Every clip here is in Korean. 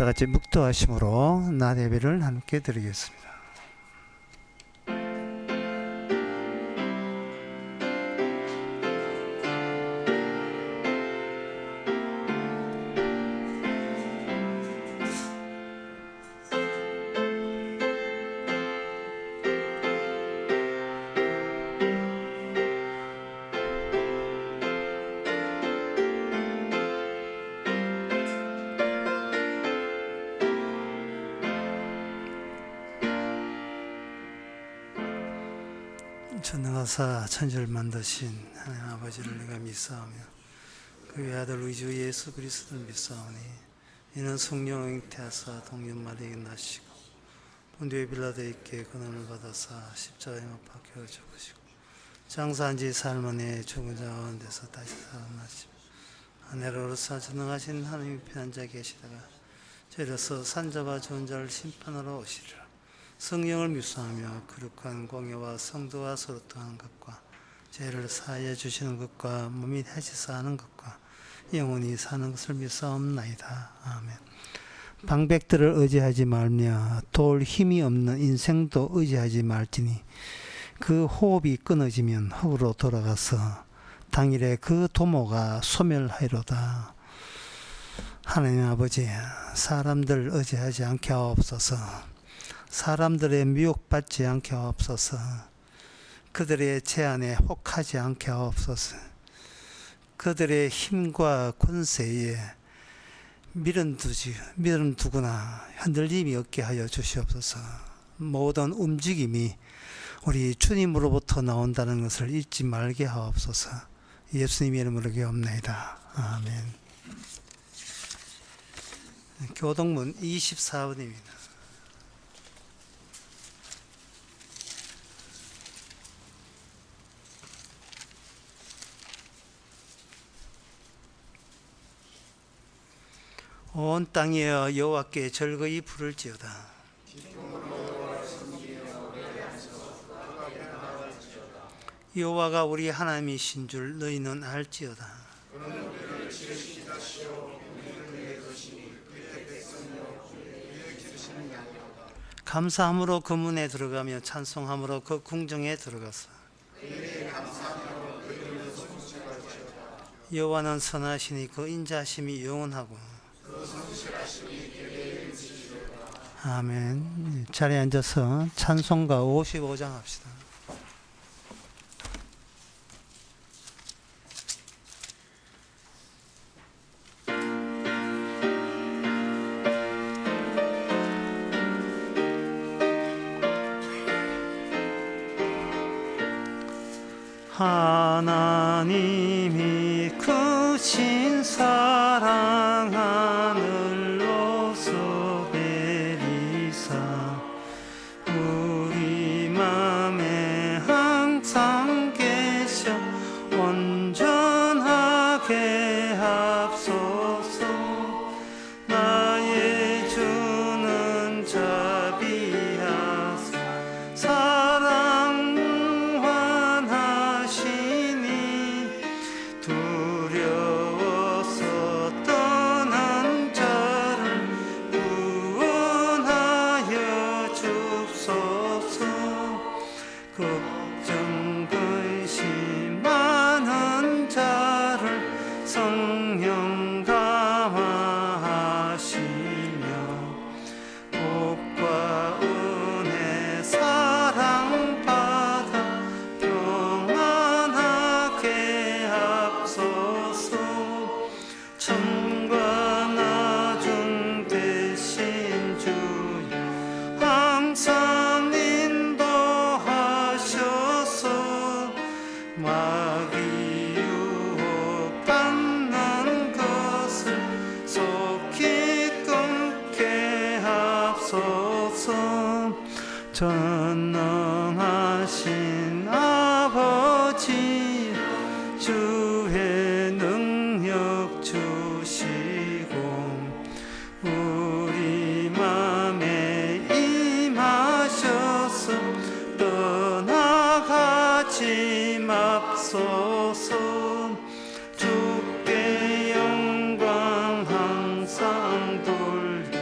같이 묵도하심으로 낮 예배를 함께 드리겠습니다. 전능하사 천지를 만드신 하나님 아버지를 내가 믿사오며 그 외아들 우리 주 예수 그리스도를 믿사오니 이는 성령 잉태하사 동년 마리아에게 나시고 본디오 빌라도에게 고난을 받아사 십자가에 못 박혀 죽으시고 장사한 지 사흘 만에 죽은 자 가운데서 다시 살아나시고 하늘로서 전능하신 하나님의 편한 자 계시다가 저희로서 산자와 좋은 자를 심판하러 오시리라. 성령을 묘사하며 거룩한 공예와 성도와 서로 통하는 것과 죄를 사하여 주시는 것과 몸이 해지사 하는 것과 영원히 사는 것을 묘사옵나이다. 아멘. 방백들을 의지하지 말며 돌 힘이 없는 인생도 의지하지 말지니 그 호흡이 끊어지면 흙으로 돌아가서 당일에 그 도모가 소멸하리로다. 하나님 아버지, 사람들 의지하지 않게 하옵소서. 사람들의 미혹받지 않게 하옵소서. 그들의 제안에 혹하지 않게 하옵소서. 그들의 힘과 권세에 미련 두거나 흔들림이 없게 하여 주시옵소서. 모든 움직임이 우리 주님으로부터 나온다는 것을 잊지 말게 하옵소서. 예수님의 이름으로 기도합나이다. 아멘. 교동문 24번입니다. 온 땅이여 여호와께 즐거이 부를지어다. 여호와가 우리 하나님이신 줄 너희는 알지어다. 감사함으로 그 문에 들어가며 찬송함으로 그 궁정에 들어가서 여호와는 선하시니 그 인자하심이 영원하고. 아멘. 자리에 앉아서 찬송가 55장 합시다. 하나님이 크신 사랑 하늘로서 베리사 우리 맘에 항상 계셔 온전하게 합소서. 나의 주는 자비하사 사랑 무한하시니 두려워서 떠난 자를 구원하여 주옵소서. 걱정 근심 많은 자를 성령 감화하시며 복과 은혜 사랑받아 평안하게 합소서. 천과 나중 되신 주여 항상 인도하셔서 마귀 유혹받는 것을 속히 끊게 합소서. 전능하신 아버지 주의 능력 주시고 우리 맘에 임하셔서 떠나가지 맙소서. 주께 영광 항상 돌려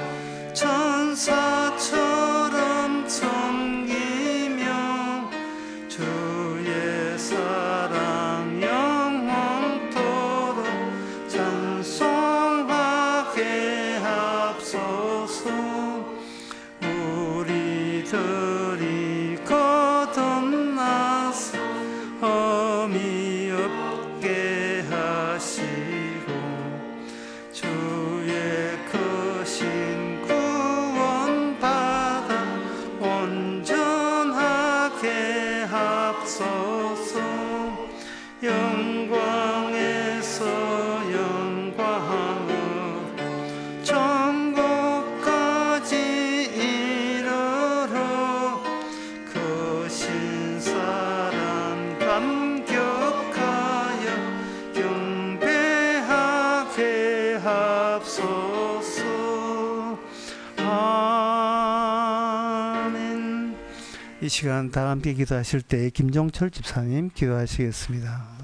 이들이 거듭나서 험이 없게 하시고 주의 크신 구원받아 온전하게 합소서. 영광에서 영광으로 천국까지 이르러 그 신사랑 감격하여 경배하게 합소서. 아멘. 이 시간 다 함께 기도하실 때 김종철 집사님 기도하시겠습니다.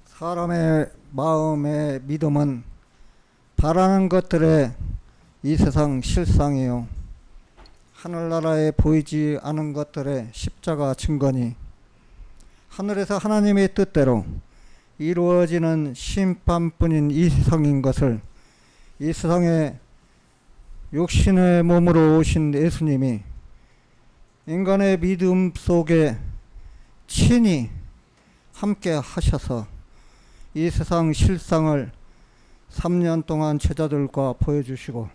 사람의 마음의 믿음은 바라는 것들의 이 세상 실상이요 하늘나라에 보이지 않은 것들의 십자가 증거니 하늘에서 하나님의 뜻대로 이루어지는 심판뿐인 이 세상인 것을 이 세상에 육신의 몸으로 오신 예수님이 인간의 믿음 속에 친히 함께 하셔서 이 세상 실상을 3년 동안 제자들과 보여주시고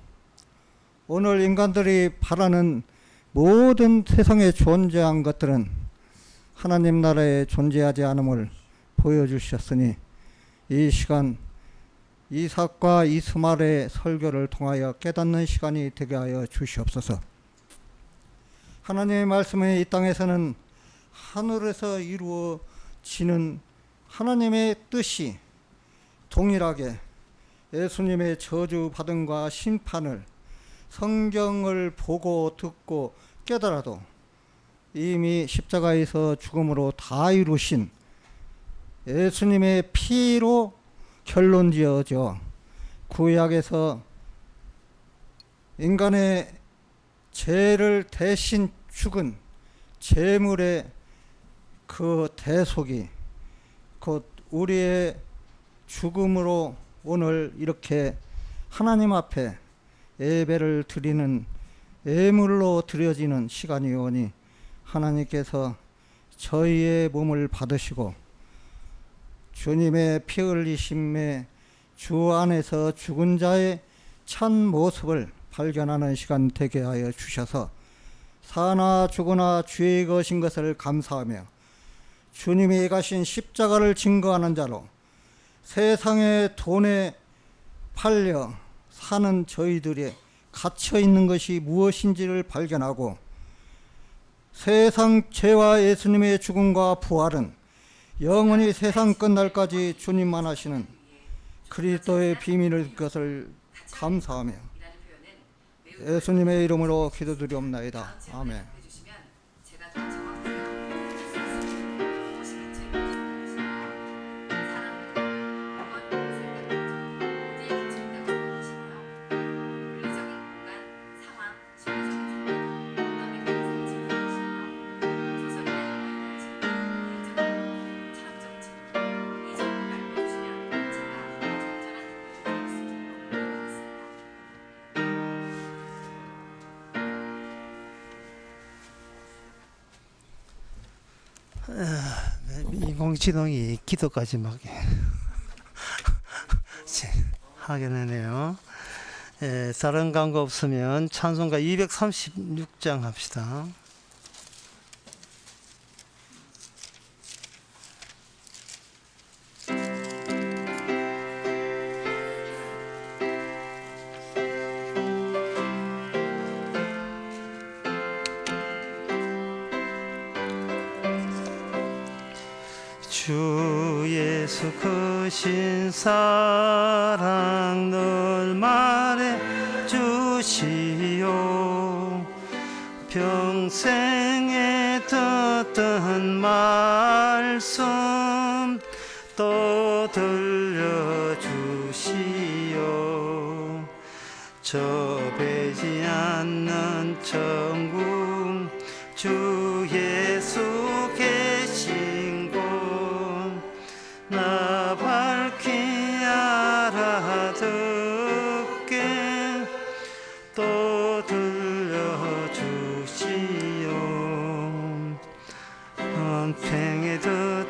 오늘 인간들이 바라는 모든 세상에 존재한 것들은 하나님 나라에 존재하지 않음을 보여주셨으니 이 시간 이삭과 이스마엘의 설교를 통하여 깨닫는 시간이 되게 하여 주시옵소서. 하나님의 말씀이 이 땅에서는 하늘에서 이루어지는 하나님의 뜻이 동일하게 예수님의 저주받음과 심판을 성경을 보고 듣고 깨달아도 이미 십자가에서 죽음으로 다 이루신 예수님의 피로 결론지어져 구약에서 인간의 죄를 대신 죽은 제물의 그 대속이 곧 우리의 죽음으로 오늘 이렇게 하나님 앞에 예배를 드리는 예물로 드려지는 시간이 오니 하나님께서 저희의 몸을 받으시고 주님의 피 흘리심에 주 안에서 죽은 자의 참 모습을 발견하는 시간 되게 하여 주셔서 사나 죽으나 주의 것인 것을 감사하며 주님이 가신 십자가를 증거하는 자로 세상의 돈에 팔려 사는 저희들이 갇혀 있는 것이 무엇인지를 발견하고 세상 죄와 예수님의 죽음과 부활은 영원히 세상 끝날까지 주님만 하시는 그리스도의 비밀일 것을 감사하며 예수님의 이름으로 기도드리옵나이다. 아멘. 인공지능이 기도까지 막 하게 되네요. 다른 광고 없으면 찬송가 236장 합시다. 주 예수 크신 사랑 늘 말해 주시오. 평생에 듣던 말씀 또 들려주시오. 좁히지 않는 천국 주 예수 계신 곳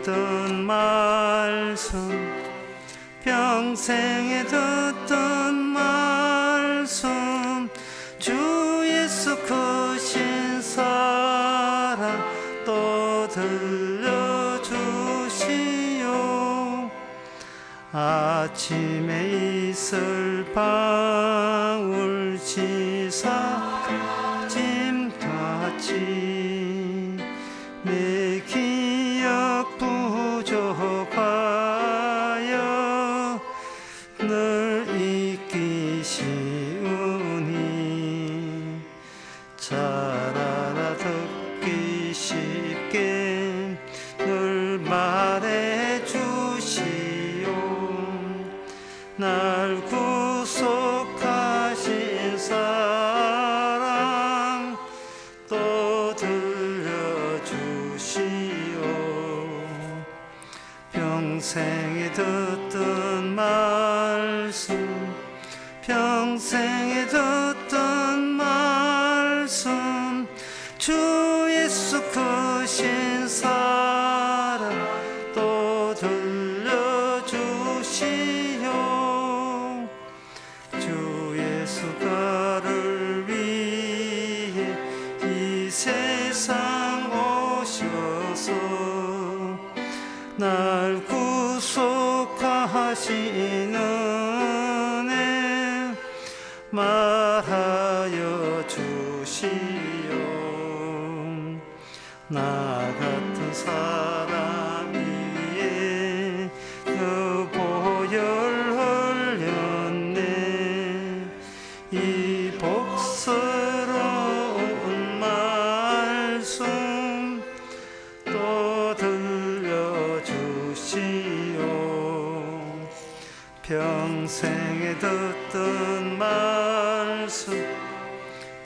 듣던 말씀 평생에 듣던 말씀 주 예수 크신 사랑 또 들려주시오. 아침에 이슬 방울 치사 짐같이 내 기억 부족하여 늘 잊기 쉬우니 잘 알아듣기 쉽게 늘 말해주시오. 날 구속하신 사랑 또 들려주시오. 평생에 듣던 말씀 평생에 듣던 말씀 주 예수 크신 사랑 또 들려주시오. 주 예수가를 위해 이 세상 오셔서 날 구속하시는 애 말하여 주시오. 나 같은 사람 위에 그 보혈 흘렸네. 이 복스러운 말씀 또 들려주시오. 평생에 듣던 말씀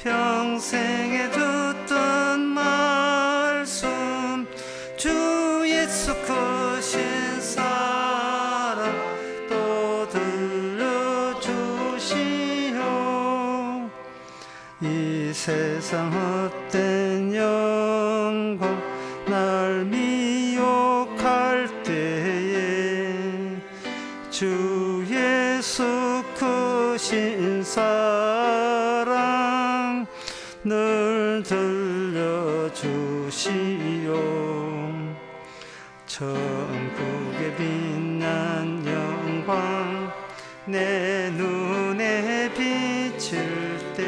평생에 듣던 말씀 주 예수 크신 사랑 또 들려주시오. 이 세상 헛된 영광 날 미혹할 때에 주 예수 크신 사랑 늘 들려주시오. 천국의 빛난 영광 내 눈에 비칠 때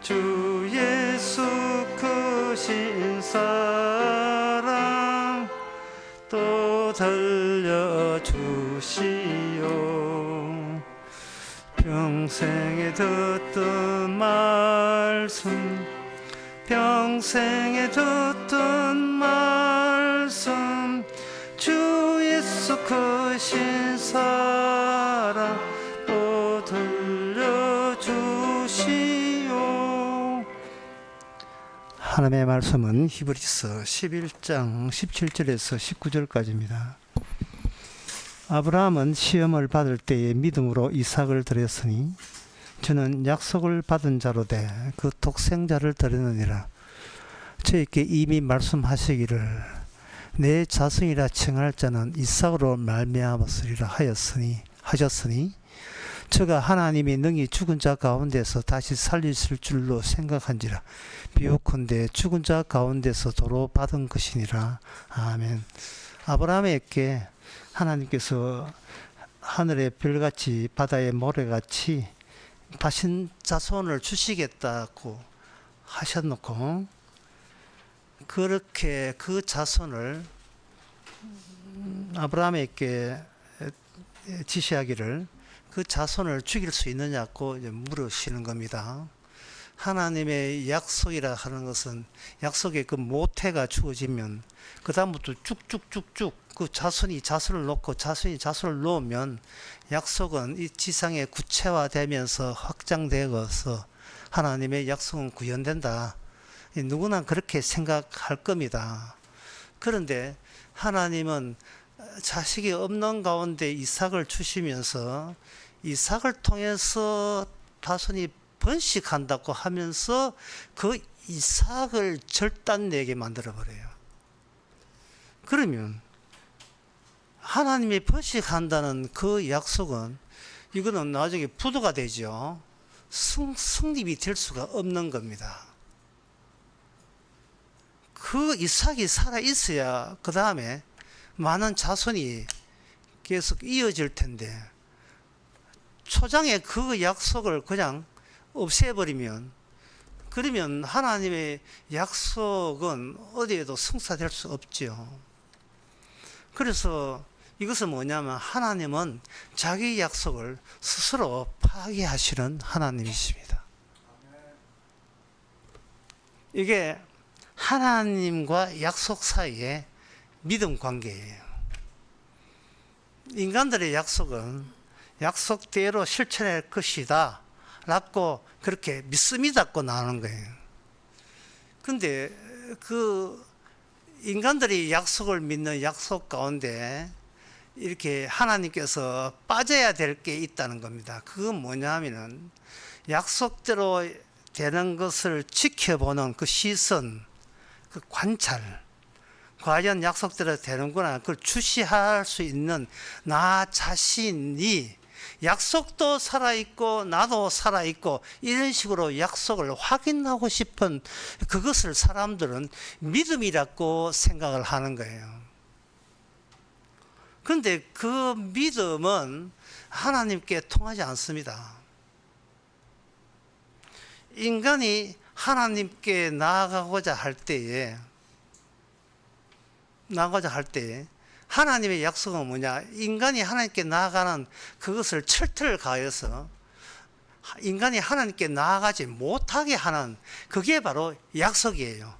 주 예수 크신 사랑 또 들려주시오. 평생에 듣던 말씀 평생에 듣던 말씀 주 예수 크신 사랑 또 들려주시오. 하나님의 말씀은 히브리서 11장 17절에서 19절까지입니다. 아브라함은 시험을 받을 때에 믿음으로 이삭을 드렸으니 저는 약속을 받은 자로 돼 그 독생자를 드렸느니라. 저에게 이미 말씀하시기를 내 자손이라 칭할 자는 이삭으로 말미암았으리라 하셨으니 저가 하나님이 능히 죽은 자 가운데서 다시 살리실 줄로 생각한지라. 비옥컨대 죽은 자 가운데서 도로 받은 것이니라. 아멘. 아브라함에게 하나님께서 하늘의 별같이 바다의 모래같이 다신 자손을 주시겠다고 하셨놓고 그렇게 그 자손을 아브라함에게 지시하기를 그 자손을 죽일 수 있느냐고 물으시는 겁니다. 하나님의 약속이라 하는 것은 약속의 그 모태가 주어지면 그 다음부터 쭉쭉쭉쭉 그 자손이 자손을 놓으면 약속은 이 지상에 구체화되면서 확장되어서 하나님의 약속은 구현된다. 누구나 그렇게 생각할 겁니다. 그런데 하나님은 자식이 없는 가운데 이삭을 주시면서 이삭을 통해서 자손이 번식한다고 하면서 그 이삭을 절단내게 만들어버려요. 그러면 하나님이 벌칙한다는 그 약속은 이거는 나중에 부도가 되죠. 성립이 될 수가 없는 겁니다. 그 이삭이 살아 있어야 그 다음에 많은 자손이 계속 이어질 텐데, 초장에 그 약속을 그냥 없애버리면, 그러면 하나님의 약속은 어디에도 성사될 수 없죠. 그래서 이것은 뭐냐면 하나님은 자기 약속을 스스로 파기하시는 하나님이십니다. 이게 하나님과 약속 사이의 믿음 관계예요. 인간들의 약속은 약속대로 실천할 것이다 라고 그렇게 믿음이 닫고 나오는 거예요. 근데 그 인간들이 약속을 믿는 약속 가운데 이렇게 하나님께서 빠져야 될 게 있다는 겁니다. 그건 뭐냐 하면은 약속대로 되는 것을 지켜보는 그 시선, 그 관찰, 과연 약속대로 되는구나, 그걸 주시할 수 있는 나 자신이 약속도 살아있고 나도 살아있고 이런 식으로 약속을 확인하고 싶은 그것을 사람들은 믿음이라고 생각을 하는 거예요. 그런데 그 믿음은 하나님께 통하지 않습니다. 인간이 하나님께 나아가고자 할 때에 하나님의 약속은 뭐냐? 인간이 하나님께 나아가는 그것을 철퇴를 가해서 인간이 하나님께 나아가지 못하게 하는 그게 바로 약속이에요.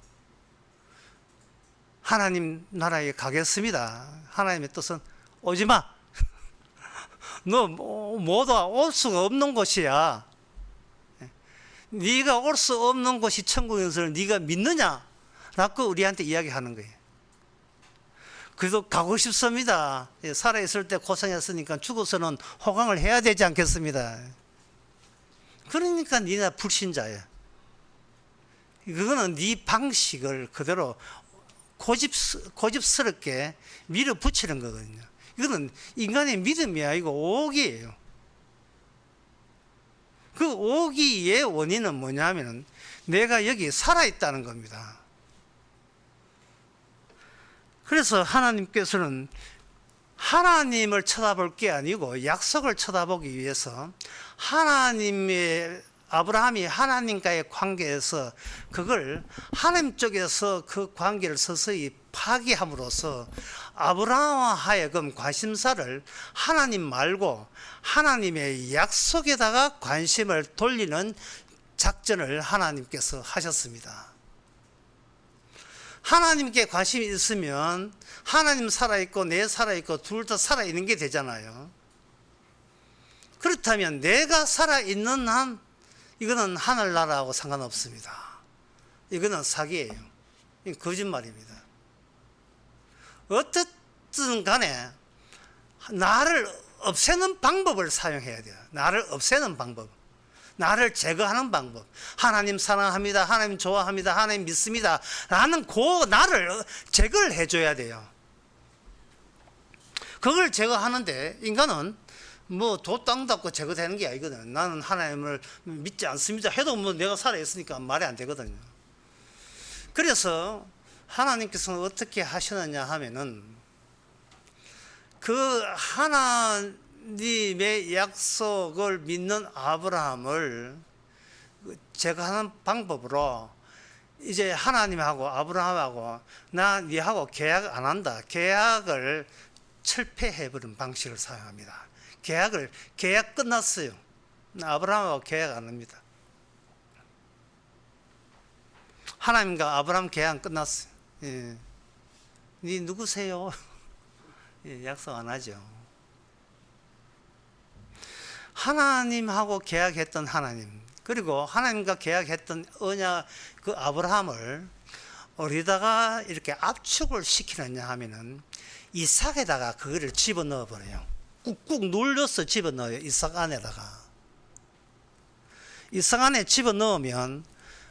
하나님 나라에 가겠습니다. 하나님의 뜻은 오지마. 너 못 와. 올 수가 없는 곳이야. 네가 올 수 없는 곳이 천국에서 네가 믿느냐? 라고 우리한테 이야기하는 거예요. 그래도 가고 싶습니다. 살아있을 때 고생했으니까 죽어서는 호강을 해야 되지 않겠습니다. 그러니까 네가 불신자야. 그거는 네 방식을 그대로 고집스럽게 밀어붙이는 거거든요. 이거는 인간의 믿음이 아니고 오기예요. 그 오기의 원인은 뭐냐면 내가 여기 살아있다는 겁니다. 그래서 하나님께서는 하나님을 쳐다볼 게 아니고 약속을 쳐다보기 위해서 아브라함이 하나님과의 관계에서 그걸 하나님 쪽에서 그 관계를 서서히 파기함으로써 아브라함 하여금 관심사를 하나님 말고 하나님의 약속에다가 관심을 돌리는 작전을 하나님께서 하셨습니다. 하나님께 관심이 있으면 하나님 살아있고 내 살아있고 둘 다 살아있는 게 되잖아요. 그렇다면 내가 살아있는 한 이거는 하늘나라하고 상관없습니다. 이거는 사기예요. 이건 거짓말입니다. 어떻든 간에 나를 없애는 방법을 사용해야 돼요. 나를 없애는 방법, 나를 제거하는 방법. 하나님 사랑합니다, 하나님 좋아합니다, 하나님 믿습니다 라는 그 나를 제거를 해줘야 돼요. 그걸 제거하는데 인간은 뭐 도 땅 닦고 제거되는 게 아니거든요. 나는 하나님을 믿지 않습니다 해도 뭐 내가 살아있으니까 말이 안 되거든요. 그래서 하나님께서는 어떻게 하시느냐 하면은 그 하나님의 약속을 믿는 아브라함을 제거하는 방법으로 이제 하나님하고 아브라함하고 나 니하고 계약 안 한다, 계약을 철폐해버린 방식을 사용합니다. 계약 끝났어요. 아브라함하고 계약 안 합니다. 하나님과 아브라함 계약 끝났어요. 예. 니 누구세요? 예, 약속 안 하죠. 하나님하고 계약했던 하나님, 그리고 하나님과 계약했던 언약 그 아브라함을 어디다가 이렇게 압축을 시키느냐 하면은 이삭에다가 그거를 집어넣어 버려요. 꾹꾹 눌려서 집어넣어요. 이삭 안에다가. 이삭 안에 집어넣으면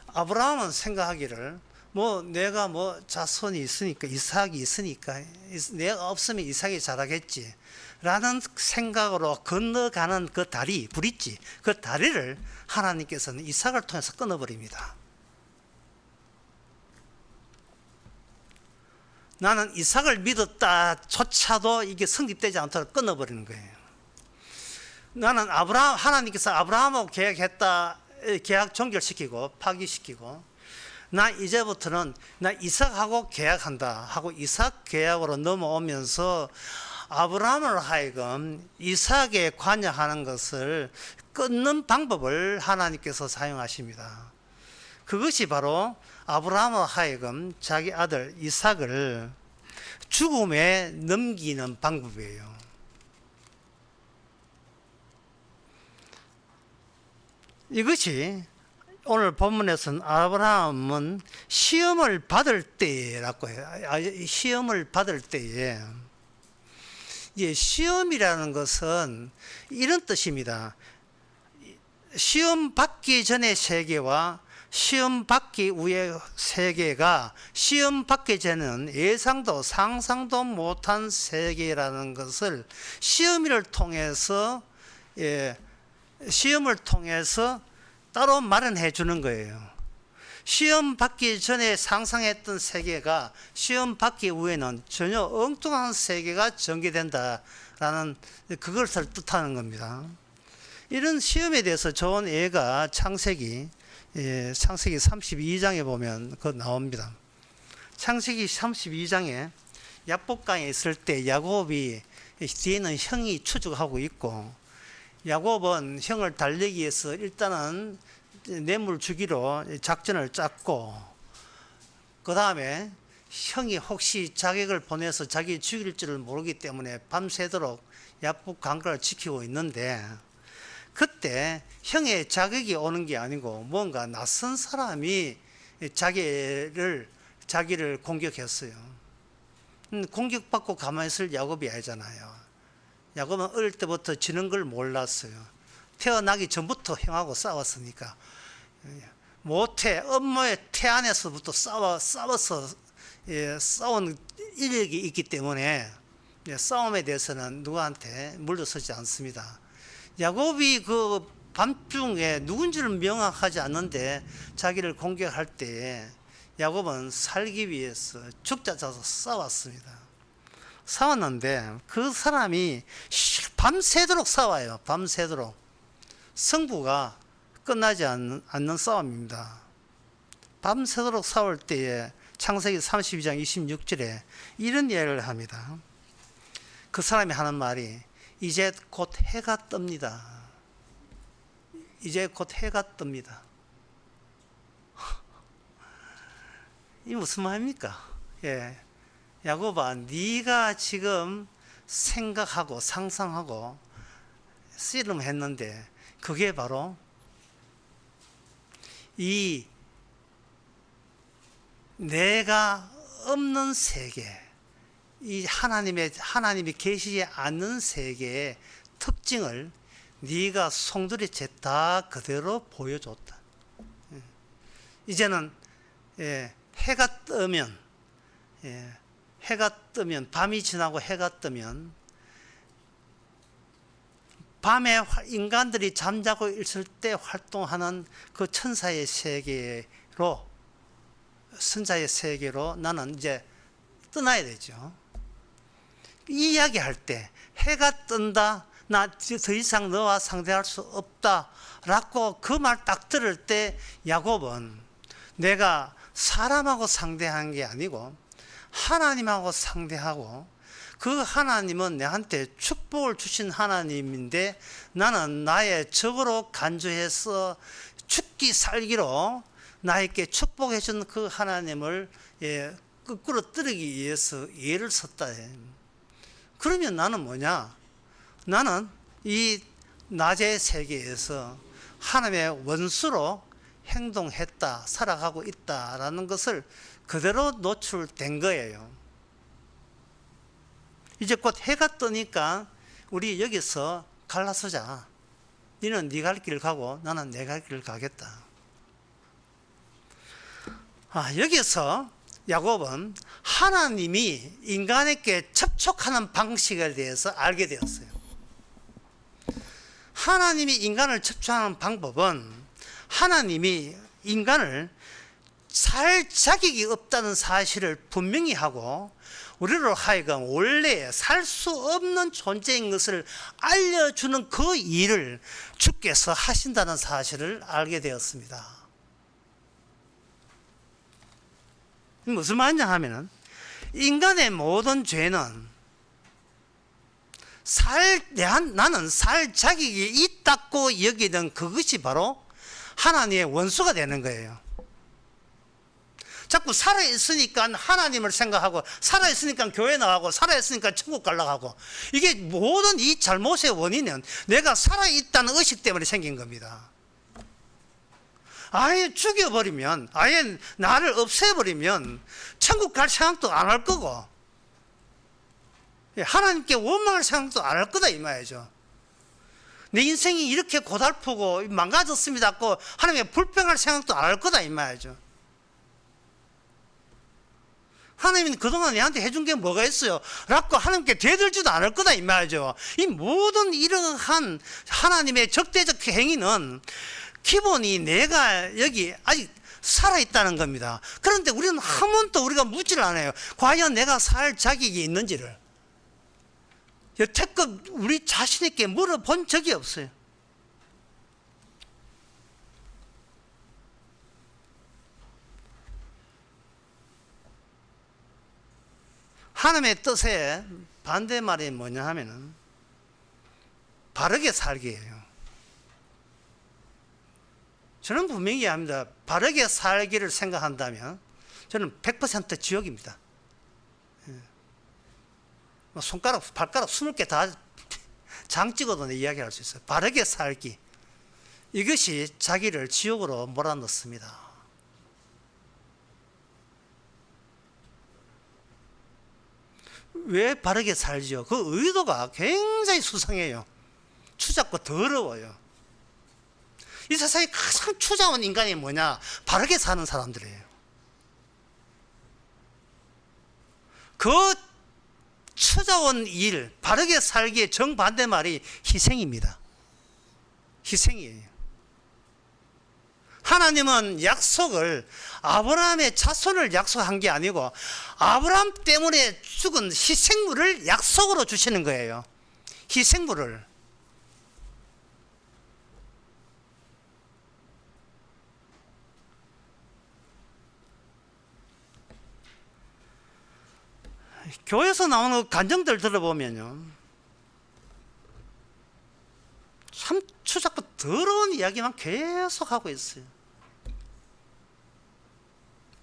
아브라함은 생각하기를 뭐 내가 뭐 자손이 있으니까 이삭이 있으니까 내가 없으면 이삭이 자라겠지 라는 생각으로 건너가는 그 다리 브릿지, 그 다리를 하나님께서는 이삭을 통해서 끊어버립니다. 나는 이삭을 믿었다조차도 이게 성립되지 않도록 끊어버리는 거예요. 나는 하나님께서 아브라함하고 계약 종결시키고 파기시키고, 나 이제부터는 나 이삭하고 계약한다 하고 이삭 계약으로 넘어오면서 아브라함을 하여금 이삭에 관여하는 것을 끊는 방법을 하나님께서 사용하십니다. 그것이 바로 아브라함을 하여금 자기 아들 이삭을 죽음에 넘기는 방법이에요. 이것이 오늘 본문에서는 아브라함은 시험을 받을 때라고 해요. 시험을 받을 때에, 시험이라는 것은 이런 뜻입니다. 시험 받기 전의 세계와 시험 받기 후의 세계가, 시험 받기 전에는 예상도 상상도 못한 세계라는 것을 시험을 통해서 따로 마련해 주는 거예요. 시험 받기 전에 상상했던 세계가 시험 받기 후에는 전혀 엉뚱한 세계가 전개된다라는 그것을 뜻하는 겁니다. 이런 시험에 대해서 좋은 예가 창세기 32장에 보면 그 나옵니다. 창세기 32장에 야복강에 있을 때 야곱이 뒤에는 형이 추적하고 있고, 야곱은 형을 달래기 위해서 일단은 뇌물 주기로 작전을 짰고, 그 다음에 형이 혹시 자객을 보내서 자기 죽일 줄을 모르기 때문에 밤새도록 야복 강가를 지키고 있는데, 그때 형의 자객이 오는 게 아니고 뭔가 낯선 사람이 자기를 공격했어요. 공격받고 가만히 있을 야곱이 아니잖아요. 야곱은 어릴 때부터 지는 걸 몰랐어요. 태어나기 전부터 형하고 싸웠으니까. 엄마의 태 안에서부터 싸워서 싸운 이력이 있기 때문에 싸움에 대해서는 누구한테 물러서지 않습니다. 야곱이 그 밤중에 누군지를 명확하지 않는데 자기를 공격할 때 야곱은 살기 위해서 죽자자서 싸웠습니다. 싸웠는데 그 사람이 밤새도록 싸워요. 밤새도록. 승부가 끝나지 않는 싸움입니다. 밤새도록 싸울 때에 창세기 32장 26절에 이런 이야기를 합니다. 그 사람이 하는 말이 이제 곧 해가 뜹니다. 이제 곧 해가 뜹니다. 이 무슨 말입니까? 야곱아, 네가 지금 생각하고 상상하고 씨름했는데 그게 바로 이 내가 없는 세계, 이 하나님이 계시지 않는 세계의 특징을 네가 송두리째 다 그대로 보여줬다. 이제는 해가 뜨면 밤이 지나고 해가 뜨면 밤에 인간들이 잠자고 있을 때 활동하는 그 천사의 세계로, 선자의 세계로 나는 이제 떠나야 되죠. 이 이야기할 때 해가 뜬다, 나 더 이상 너와 상대할 수 없다 라고 그 말 딱 들을 때 야곱은 내가 사람하고 상대한 게 아니고 하나님하고 상대하고, 그 하나님은 내한테 축복을 주신 하나님인데 나는 나의 적으로 간주해서 죽기 살기로 나에게 축복해 준 그 하나님을 거꾸로 뜨르기 위해서 예를 썼다. 그러면 나는 뭐냐? 나는 이 낮의 세계에서 하나님의 원수로 행동했다, 살아가고 있다라는 것을 그대로 노출된 거예요. 이제 곧 해가 뜨니까 우리 여기서 갈라서자. 너는 네 갈 길을 가고 나는 내 갈 길을 가겠다. 여기서 야곱은 하나님이 인간에게 접촉하는 방식에 대해서 알게 되었어요. 하나님이 인간을 접촉하는 방법은 하나님이 인간을 살 자격이 없다는 사실을 분명히 하고 우리로 하여금 원래 살 수 없는 존재인 것을 알려주는 그 일을 주께서 하신다는 사실을 알게 되었습니다. 무슨 말이냐 하면은 인간의 모든 죄는 나는 살 자격이 있다고 여기는 그것이 바로 하나님의 원수가 되는 거예요. 자꾸 살아있으니까 하나님을 생각하고 살아있으니까 교회 나가고 살아있으니까 천국 가려고 하고, 이게 모든 이 잘못의 원인은 내가 살아있다는 의식 때문에 생긴 겁니다. 아예 죽여버리면, 아예 나를 없애버리면 천국 갈 생각도 안 할 거고 하나님께 원망할 생각도 안 할 거다 이 말이죠. 내 인생이 이렇게 고달프고 망가졌습니다고 하나님께 불평할 생각도 안 할 거다 이 말이죠. 하나님은 그동안 내한테 해준 게 뭐가 있어요? 라고 하나님께 대들지도 않을 거다 이 말이죠. 이 모든 이러한 하나님의 적대적 행위는 기본이 내가 여기 아직 살아있다는 겁니다. 그런데 우리는 한 번도 우리가 묻지를 않아요. 과연 내가 살 자격이 있는지를 여태껏 우리 자신에게 물어본 적이 없어요. 하나님의 뜻의 반대말이 뭐냐 하면은 바르게 살기예요. 저는 분명히 합니다. 바르게 살기를 생각한다면 저는 100% 지옥입니다. 손가락, 발가락 20개 다 장 찍어도 이야기할 수 있어요. 바르게 살기. 이것이 자기를 지옥으로 몰아넣습니다. 왜 바르게 살지요? 그 의도가 굉장히 수상해요. 추잡고 더러워요. 이 세상에 가장 추잡한 인간이 뭐냐? 바르게 사는 사람들이에요. 그 추잡한 일, 바르게 살기의 정반대 말이 희생입니다. 희생이에요. 하나님은 약속을 아브라함의 자손을 약속한 게 아니고 아브라함 때문에 죽은 희생물을 약속으로 주시는 거예요. 희생물을. 교회에서 나오는 간증들 들어보면요, 참 추잡고 더러운 이야기만 계속 하고 있어요.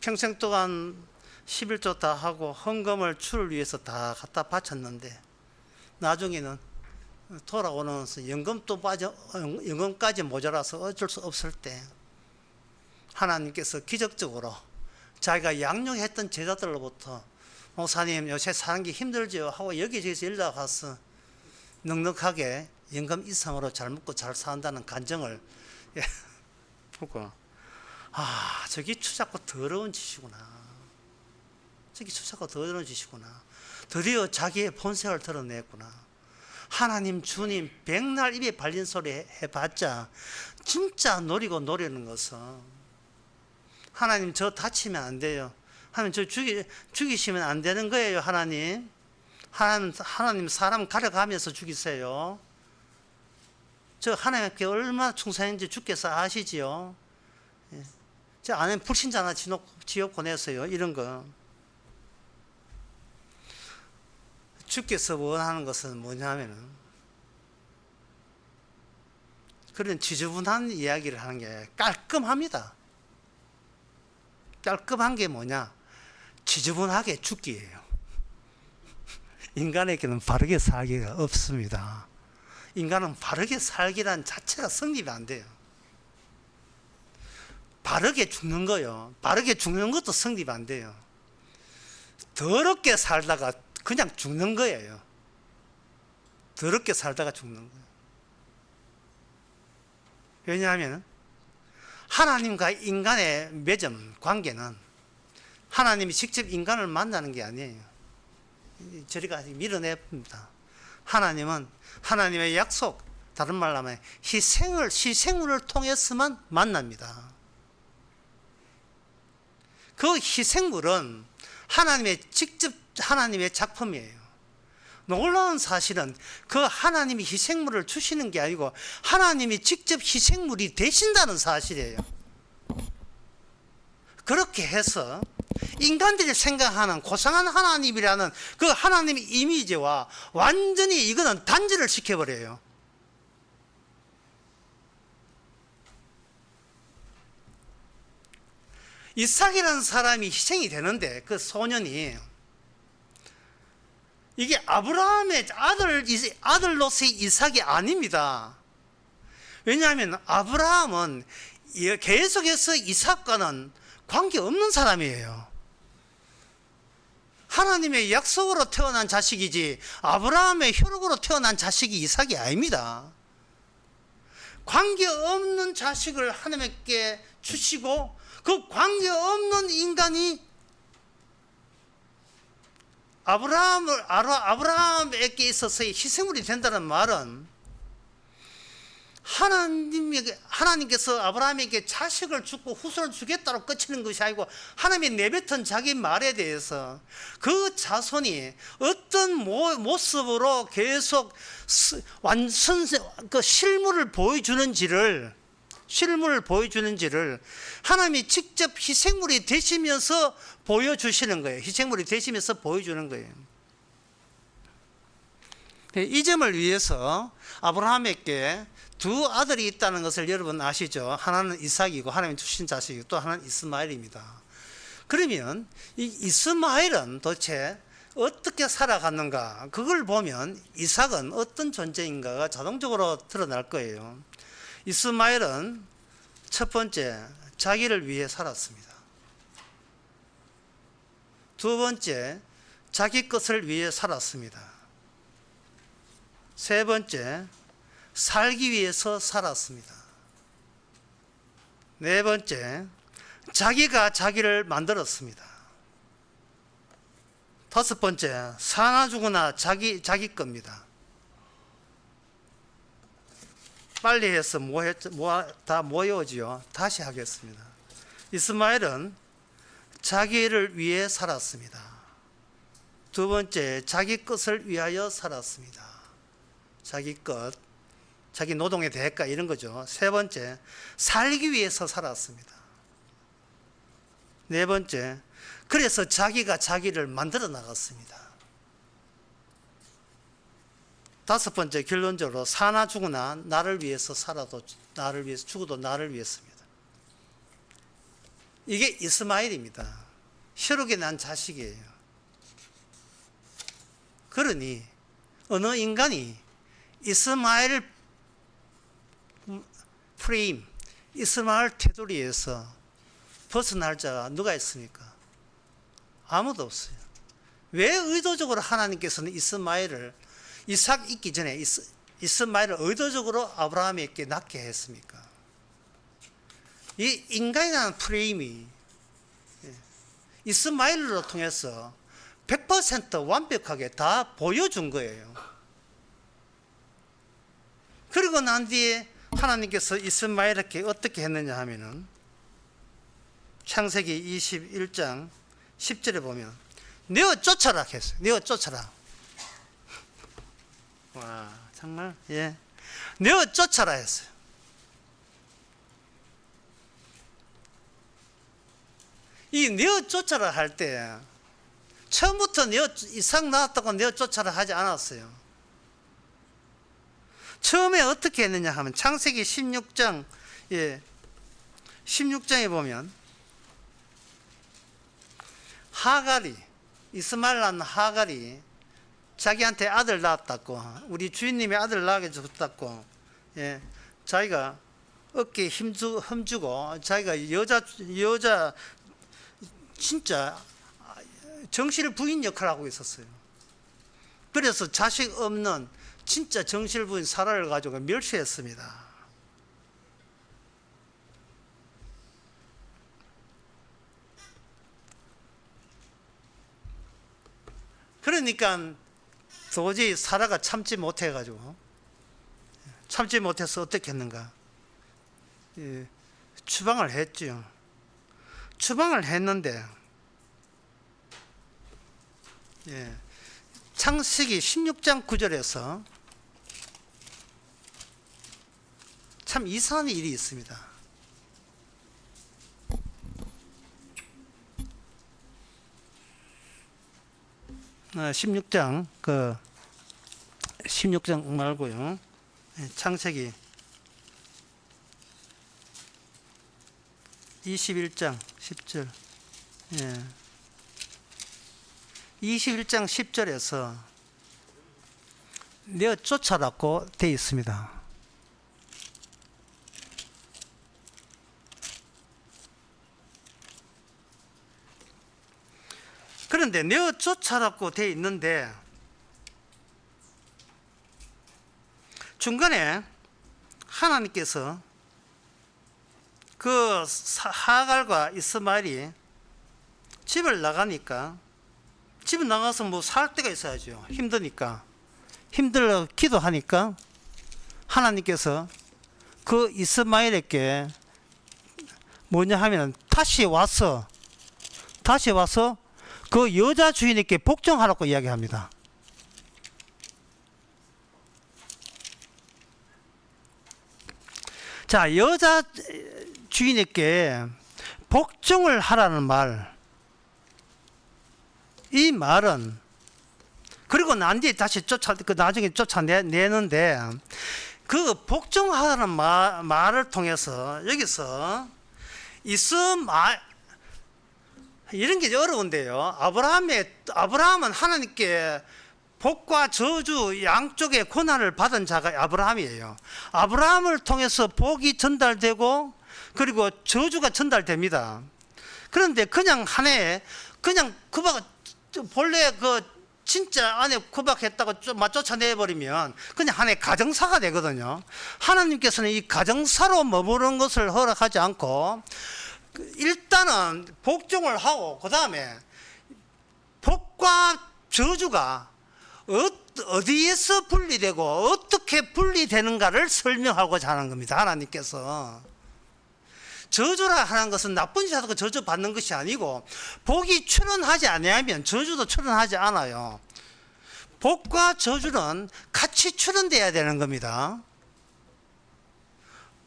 평생 동안 11조 다 하고 헌금을 주를 위해서 다 갖다 바쳤는데 나중에는 돌아오면서 연금까지 모자라서 어쩔 수 없을 때 하나님께서 기적적으로 자기가 양육했던 제자들로부터 목사님 요새 사는 게 힘들죠 하고 여기저기서 연락 와서 넉넉하게 연금 이상으로 잘 먹고 잘 산다는 간증을 보고, 저기 추잡고 더러운 짓이구나. 저기 추잡고 더러운 짓이구나. 드디어 자기의 본색을 드러냈구나. 하나님 주님 백날 입에 발린 소리 해봤자 진짜 노리는 것은 하나님 저 다치면 안 돼요. 하나님 저 죽이시면 안 되는 거예요. 하나님 사람 가려가면서 죽이세요. 저 하나님께 얼마나 충성했는지 주께서 아시지요. 저 안에 불신자나 지옥 보내세요. 이런 거. 주께서 원하는 것은 뭐냐면은 그런 지저분한 이야기를 하는 게 깔끔합니다. 깔끔한 게 뭐냐? 지저분하게 죽기예요. 인간에게는 바르게 살기가 없습니다. 인간은 바르게 살기란 자체가 성립이 안 돼요. 바르게 죽는 거요. 바르게 죽는 것도 성립 안 돼요. 더럽게 살다가 그냥 죽는 거예요. 더럽게 살다가 죽는 거예요. 왜냐하면 하나님과 인간의 맺은 관계는 하나님이 직접 인간을 만나는 게 아니에요. 저리가 밀어냅니다. 하나님은 하나님의 약속, 다른 말로 하면 희생물을 통해서만 만납니다. 그 희생물은 직접 하나님의 작품이에요. 놀라운 사실은 그 하나님이 희생물을 주시는 게 아니고 하나님이 직접 희생물이 되신다는 사실이에요. 그렇게 해서 인간들이 생각하는 고상한 하나님이라는 그 하나님의 이미지와 완전히 이거는 단절을 시켜버려요. 이삭이라는 사람이 희생이 되는데 그 소년이 이게 아브라함의 아들로서의 이삭이 아닙니다. 왜냐하면 아브라함은 계속해서 이삭과는 관계없는 사람이에요. 하나님의 약속으로 태어난 자식이지 아브라함의 혈육으로 태어난 자식이 이삭이 아닙니다. 관계없는 자식을 하나님께 주시고 그 관계없는 인간이 아브라함에게 있어서의 희생물이 된다는 말은 하나님께서 아브라함에게 자식을 주고 후손을 주겠다고 끝이는 것이 아니고 하나님이 내뱉은 자기 말에 대해서 그 자손이 어떤 모습으로 계속 그 실물을 보여주는지를 하나님이 직접 희생물이 되시면서 보여주시는 거예요. 희생물이 되시면서 보여주는 거예요. 이 점을 위해서 아브라함에게 두 아들이 있다는 것을 여러분 아시죠? 하나는 이삭이고 하나님이 주신 자식이고 또 하나는 이스마엘입니다. 그러면 이 이스마엘은 도대체 어떻게 살아갔는가? 그걸 보면 이삭은 어떤 존재인가가 자동적으로 드러날 거예요. 이스마엘은 첫 번째 자기를 위해 살았습니다. 두 번째 자기 것을 위해 살았습니다. 세 번째 살기 위해서 살았습니다. 네 번째 자기가 자기를 만들었습니다. 다섯 번째 사나 죽으나 자기 겁니다. 빨리 해서 다 모여오지요. 다시 하겠습니다. 이스마엘은 자기를 위해 살았습니다. 두 번째 자기 것을 위하여 살았습니다. 자기 것, 자기 노동의 대가 이런 거죠. 세 번째 살기 위해서 살았습니다. 네 번째 그래서 자기가 자기를 만들어 나갔습니다. 다섯 번째 결론적으로 사나 죽으나 나를 위해서 살아도 나를 위해서 죽어도 나를 위해서입니다. 이게 이스마엘입니다. 혈육에 난 자식이에요. 그러니 어느 인간이 이스마엘 프레임, 이스마엘 테두리에서 벗어날 자가 누가 있습니까? 아무도 없어요. 왜 의도적으로 하나님께서는 이삭 있기 전에 이스마엘을 의도적으로 아브라함에게 낳게 했습니까? 이 인간이라는 프레임이 이스마엘로 통해서 100% 완벽하게 다 보여준 거예요. 그리고 난 뒤에 하나님께서 이스마엘에게 어떻게 했느냐 하면은 창세기 21장 10절에 보면 내어 쫓아라 했어요. 내어 쫓아라. 와, 정말, 예. 내어 쫓아라 했어요. 이 내어 쫓아라 할 때, 처음부터 이삭 낳았다고 내어 쫓아라 하지 않았어요. 처음에 어떻게 했느냐 하면, 창세기 16장, 예. 16장에 보면, 이스마엘 낳은 하갈이 자기한테 아들 낳았다고, 우리 주인님이 아들 낳게 줬다고, 예, 자기가 어깨에 힘주고 자기가 여자 진짜 정실 부인 역할을 하고 있었어요. 그래서 자식 없는 진짜 정실 부인 사라를 가지고 멸시했습니다. 그러니까 도저히 사라가 참지 못해가지고, 참지 못해서 어떻게 했는가? 예, 추방을 했죠. 추방을 했는데, 예, 창세기 16장 9절에서 참 이상한 일이 있습니다. 16장 16장 말고요. 창세기 21장 10절. 예. 21장 10절에서 내어 쫓아라고 되어 있습니다. 그런데 내어 쫓아라고 되어 있는데 중간에 하나님께서 그 하갈과 이스마엘이 집을 나가니까, 집을 나가서 뭐 살 데가 있어야죠. 힘드니까, 힘들어 기도하니까 하나님께서 그 이스마엘에게 뭐냐 하면 다시 와서 그 여자 주인에게 복종하라고 이야기합니다. 자, 여자 주인에게 복종을 하라는 말, 이 말은, 그리고 난 뒤에 다시 나중에 쫓아내는데, 그 복종하라는 말을 통해서 여기서 이런 게 어려운데요. 아브라함은 하나님께 복과 저주 양쪽의 고난을 받은 자가 아브라함이에요. 아브라함을 통해서 복이 전달되고 그리고 저주가 전달됩니다. 그런데 그냥 한 해에 그냥 본래 진짜 아내 구박했다고 쫓아내버리면 그냥 한 해 가정사가 되거든요. 하나님께서는 이 가정사로 머무르는 것을 허락하지 않고 일단은 복종을 하고 그 다음에 복과 저주가 어디에서 분리되고 어떻게 분리되는가를 설명하고자 하는 겁니다. 하나님께서 저주라 하는 것은 나쁜 짓 하고 저주 받는 것이 아니고, 복이 출현하지 아니하면 저주도 출현하지 않아요. 복과 저주는 같이 출현돼야 되는 겁니다.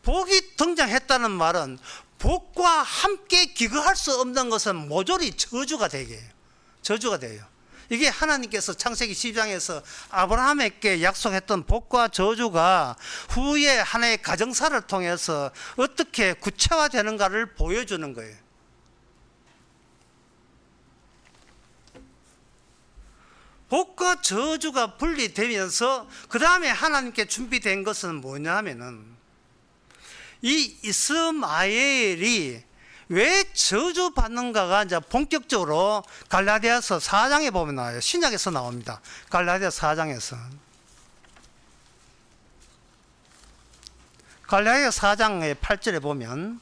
복이 등장했다는 말은 복과 함께 기거할 수 없는 것은 모조리 저주가 돼요. 이게 하나님께서 창세기 12장에서 아브라함에게 약속했던 복과 저주가 후에 하나의 가정사를 통해서 어떻게 구체화되는가를 보여주는 거예요. 복과 저주가 분리되면서 그 다음에 하나님께 준비된 것은 뭐냐 하면은, 이 이스마엘이 왜 저주받는가가 이제 본격적으로 갈라디아서 4장에 보면 나와요. 신약에서 나옵니다. 갈라디아서 4장에서. 갈라디아서 4장의 8절에 보면,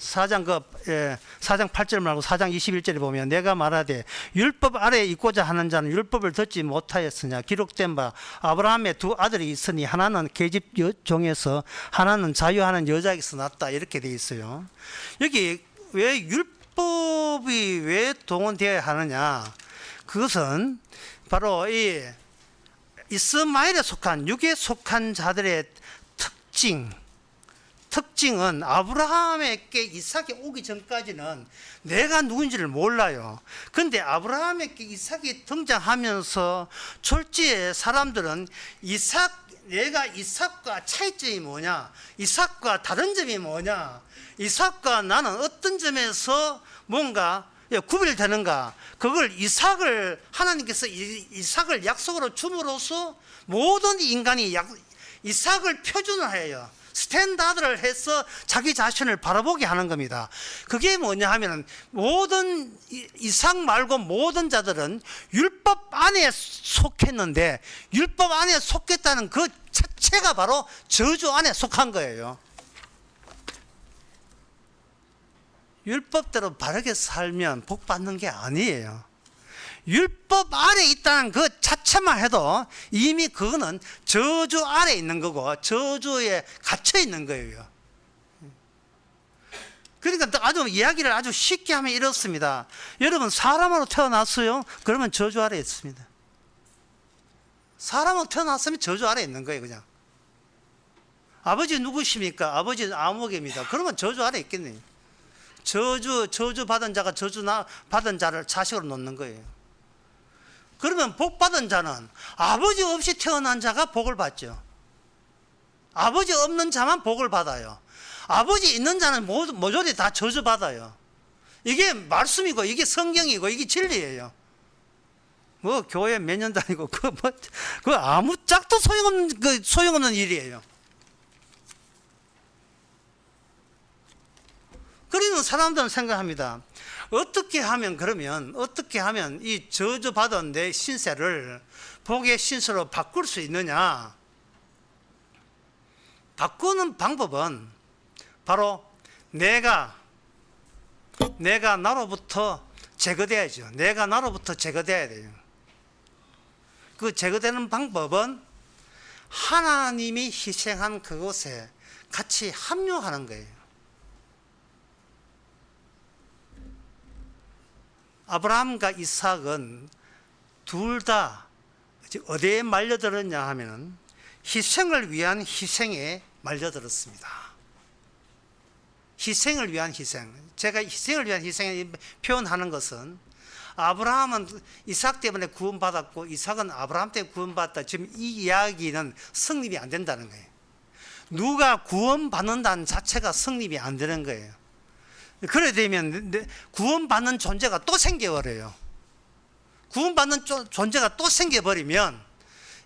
4장 8절 말고 4장 21절에 보면, 내가 말하되 율법 아래에 있고자 하는 자는 율법을 듣지 못하였으냐, 기록된 바 아브라함의 두 아들이 있으니 하나는 계집 종에서 하나는 자유하는 여자에게서 났다, 이렇게 돼 있어요. 여기 왜 율법이 왜 동원되어야 하느냐, 그것은 바로 이 이스마엘에 속한, 육에 속한 자들의 특징은 아브라함에게 이삭이 오기 전까지는 내가 누군지를 몰라요. 그런데 아브라함에게 이삭이 등장하면서 졸지에 사람들은 내가 이삭과 차이점이 뭐냐, 이삭과 다른 점이 뭐냐, 이삭과 나는 어떤 점에서 뭔가 구별되는가, 그걸 하나님께서 이삭을 약속으로 줌으로써 모든 인간이 이삭을 표준화해요. 스탠다드를 해서 자기 자신을 바라보게 하는 겁니다. 그게 뭐냐 하면은, 이삭 말고 모든 자들은 율법 안에 속했는데, 율법 안에 속했다는 그 자체가 바로 저주 안에 속한 거예요. 율법대로 바르게 살면 복 받는 게 아니에요. 율법 아래 있다는 그 자체만 해도 이미 그거는 저주 아래 있는 거고 저주에 갇혀 있는 거예요. 그러니까 아주 이야기를 아주 쉽게 하면 이렇습니다. 여러분 사람으로 태어났어요? 그러면 저주 아래 있습니다. 사람으로 태어났으면 저주 아래 있는 거예요. 그냥 아버지 누구십니까? 아버지 아무개입니다. 그러면 저주 아래 있겠네요. 저주 받은 자가 저주 받은 자를 자식으로 놓는 거예요. 그러면 복 받은 자는 아버지 없이 태어난 자가 복을 받죠. 아버지 없는 자만 복을 받아요. 아버지 있는 자는 모조리 다 저주 받아요. 이게 말씀이고 이게 성경이고 이게 진리예요. 뭐 교회 몇 년 다니고 그 아무 짝도 소용없는 일이에요. 그러는 사람들은 생각합니다. 어떻게 하면 이 저주받은 내 신세를 복의 신세로 바꿀 수 있느냐? 바꾸는 방법은 바로 내가 나로부터 제거돼야죠. 내가 나로부터 제거돼야 돼요. 그 제거되는 방법은 하나님이 희생한 그곳에 같이 합류하는 거예요. 아브라함과 이삭은 둘 다 어디에 말려들었냐 하면은 희생을 위한 희생에 말려들었습니다. 희생을 위한 희생. 제가 희생을 위한 희생을 표현하는 것은 아브라함은 이삭 때문에 구원받았고 이삭은 아브라함 때문에 구원받았다. 지금 이 이야기는 성립이 안 된다는 거예요. 누가 구원받는다는 자체가 성립이 안 되는 거예요. 그래 되면 구원받는 존재가 또 생겨버려요. 구원받는 존재가 또 생겨버리면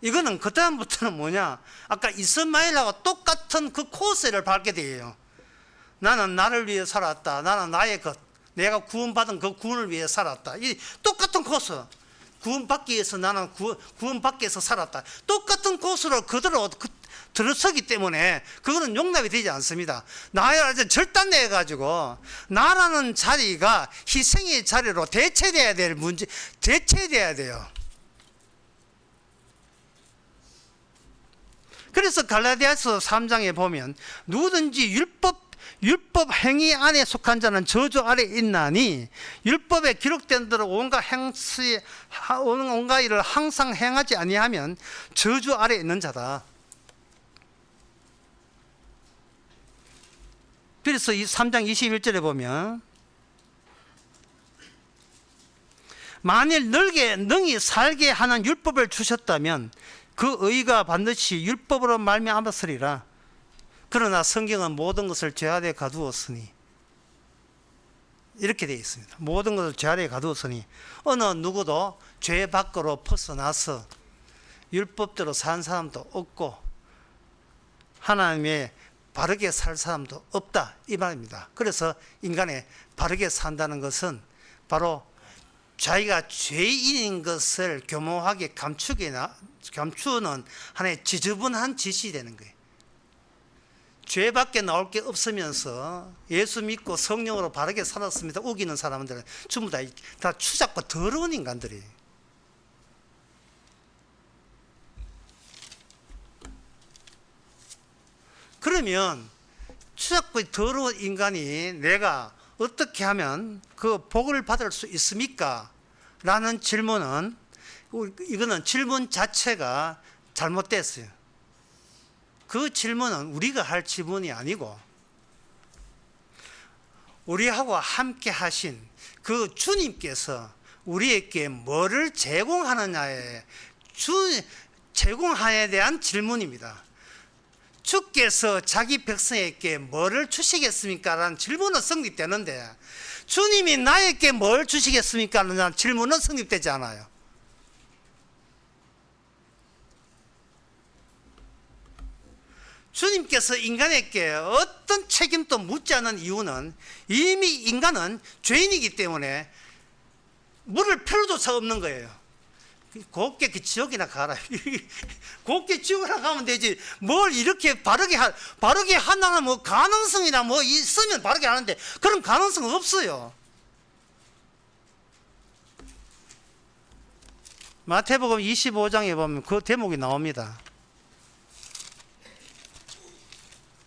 이거는 그다음부터는 뭐냐, 아까 이스마엘하고 똑같은 그 코스를 밟게 돼요. 나는 나를 위해 살았다. 나는 나의 것, 내가 구원받은 그 구원을 위해 살았다. 이 똑같은 코스. 구원받기 위해서 나는 구원받기 위해서 살았다. 똑같은 코스로 그대로 들어서기 때문에 그거는 용납이 되지 않습니다. 나를 절단내 가지고 나라는 자리가 희생의 자리로 대체돼야 될 문제, 대체돼야 돼요. 그래서 갈라디아서 3장에 보면 누구든지 율법 행위 안에 속한 자는 저주 아래 있나니 율법에 기록된 대로 온갖 일을 항상 행하지 아니하면 저주 아래 있는 자다. 그래서 이 3장 21절에 보면 만일 능히 살게 하는 율법을 주셨다면 그 의가 반드시 율법으로 말미암았으리라. 그러나 성경은 모든 것을 죄 아래 가두었으니, 이렇게 되어 있습니다. 모든 것을 죄 아래 가두었으니 어느 누구도 죄 밖으로 벗어나서 율법대로 산 사람도 없고 하나님의 바르게 살 사람도 없다, 이 말입니다. 그래서 인간의 바르게 산다는 것은 바로 자기가 죄인인 것을 교묘하게 감추는 하나의 지저분한 짓이 되는 거예요. 죄밖에 나올 게 없으면서 예수 믿고 성령으로 바르게 살았습니다 우기는 사람들은 전부 다 추잡고 더러운 인간들이에요. 그러면 추잡고 더러운 인간이 내가 어떻게 하면 그 복을 받을 수 있습니까? 라는 질문은, 이거는 질문 자체가 잘못됐어요. 그 질문은 우리가 할 질문이 아니고 우리하고 함께 하신 그 주님께서 우리에게 뭐를 제공하느냐에 제공하에 대한 질문입니다. 주께서 자기 백성에게 뭐를 주시겠습니까? 라는 질문은 성립되는데 주님이 나에게 뭘 주시겠습니까? 라는 질문은 성립되지 않아요. 주님께서 인간에게 어떤 책임도 묻지 않은 이유는 이미 인간은 죄인이기 때문에 물을 필요조차 없는 거예요. 곱게 그 지옥이나 가라. 곱게 지옥이나 가면 되지. 뭘 이렇게 바르게 하나는 뭐 가능성이나 뭐 있으면 바르게 하는데 그런 가능성은 없어요. 마태복음 25장에 보면 그 대목이 나옵니다.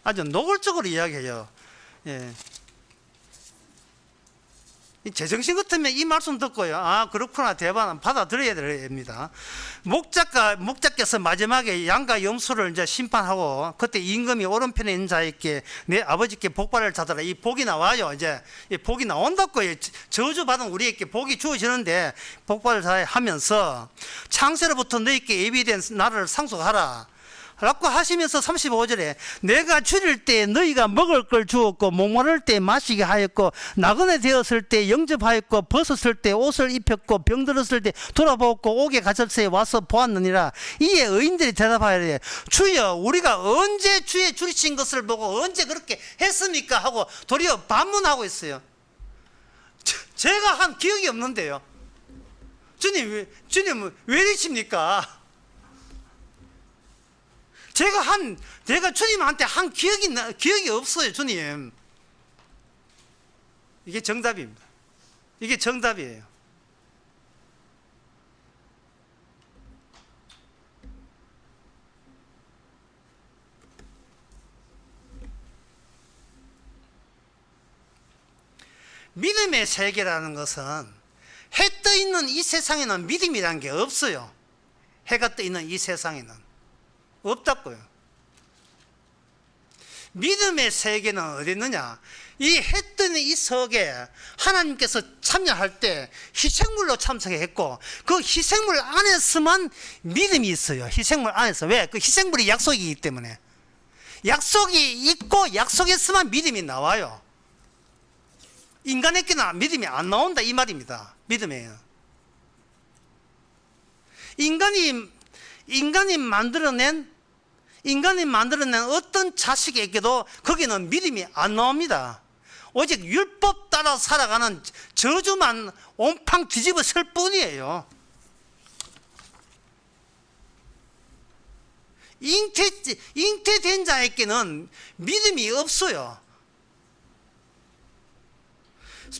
아주 노골적으로 이야기해요. 예. 제정신 같으면 이 말씀 듣고요. 아, 그렇구나. 대박. 받아들여야 됩니다. 목자께서 마지막에 양과 염소를 이제 심판하고, 그때 임금이 오른편에 있는 자에게 내 아버지께 복받을 자들아, 이 복이 나와요. 이제 이 복이 나온다고요. 저주받은 우리에게 복이 주어지는데, 복받을 자에 하면서 창세로부터 너희께 예비된 나라를 상속하라 라고 하시면서 35절에 내가 줄일 때 너희가 먹을 걸 주었고 목마를 때 마시게 하였고 나그네 되었을 때 영접하였고 벗었을 때 옷을 입혔고 병들었을 때 돌아보았고 옥에 갇혔을 때 와서 보았느니라. 이에 의인들이 대답하여 이르되 주여 우리가 언제 주의 줄이신 것을 보고 언제 그렇게 했습니까 하고 도리어 반문하고 있어요. 제가 한 기억이 없는데요. 주님 왜 이러십니까? 제가 주님한테 한 기억이 없어요, 주님. 이게 정답입니다. 이게 정답이에요. 믿음의 세계라는 것은 해 떠 있는 이 세상에는 믿음이라는 게 없어요. 해가 떠 있는 이 세상에는. 없다고요. 믿음의 세계는 어디 있느냐? 이 해 뜨는 이 석에 하나님께서 참여할 때 희생물로 참석했고 그 희생물 안에서만 믿음이 있어요. 희생물 안에서. 왜? 그 희생물이 약속이기 때문에. 약속이 있고 약속에서만 믿음이 나와요. 인간에게는 믿음이 안 나온다 이 말입니다. 믿음이에요. 인간이 만들어낸 어떤 자식에게도 거기는 믿음이 안 나옵니다. 오직 율법 따라 살아가는 저주만 온팡 뒤집어 쓸 뿐이에요. 잉태된 자에게는 믿음이 없어요.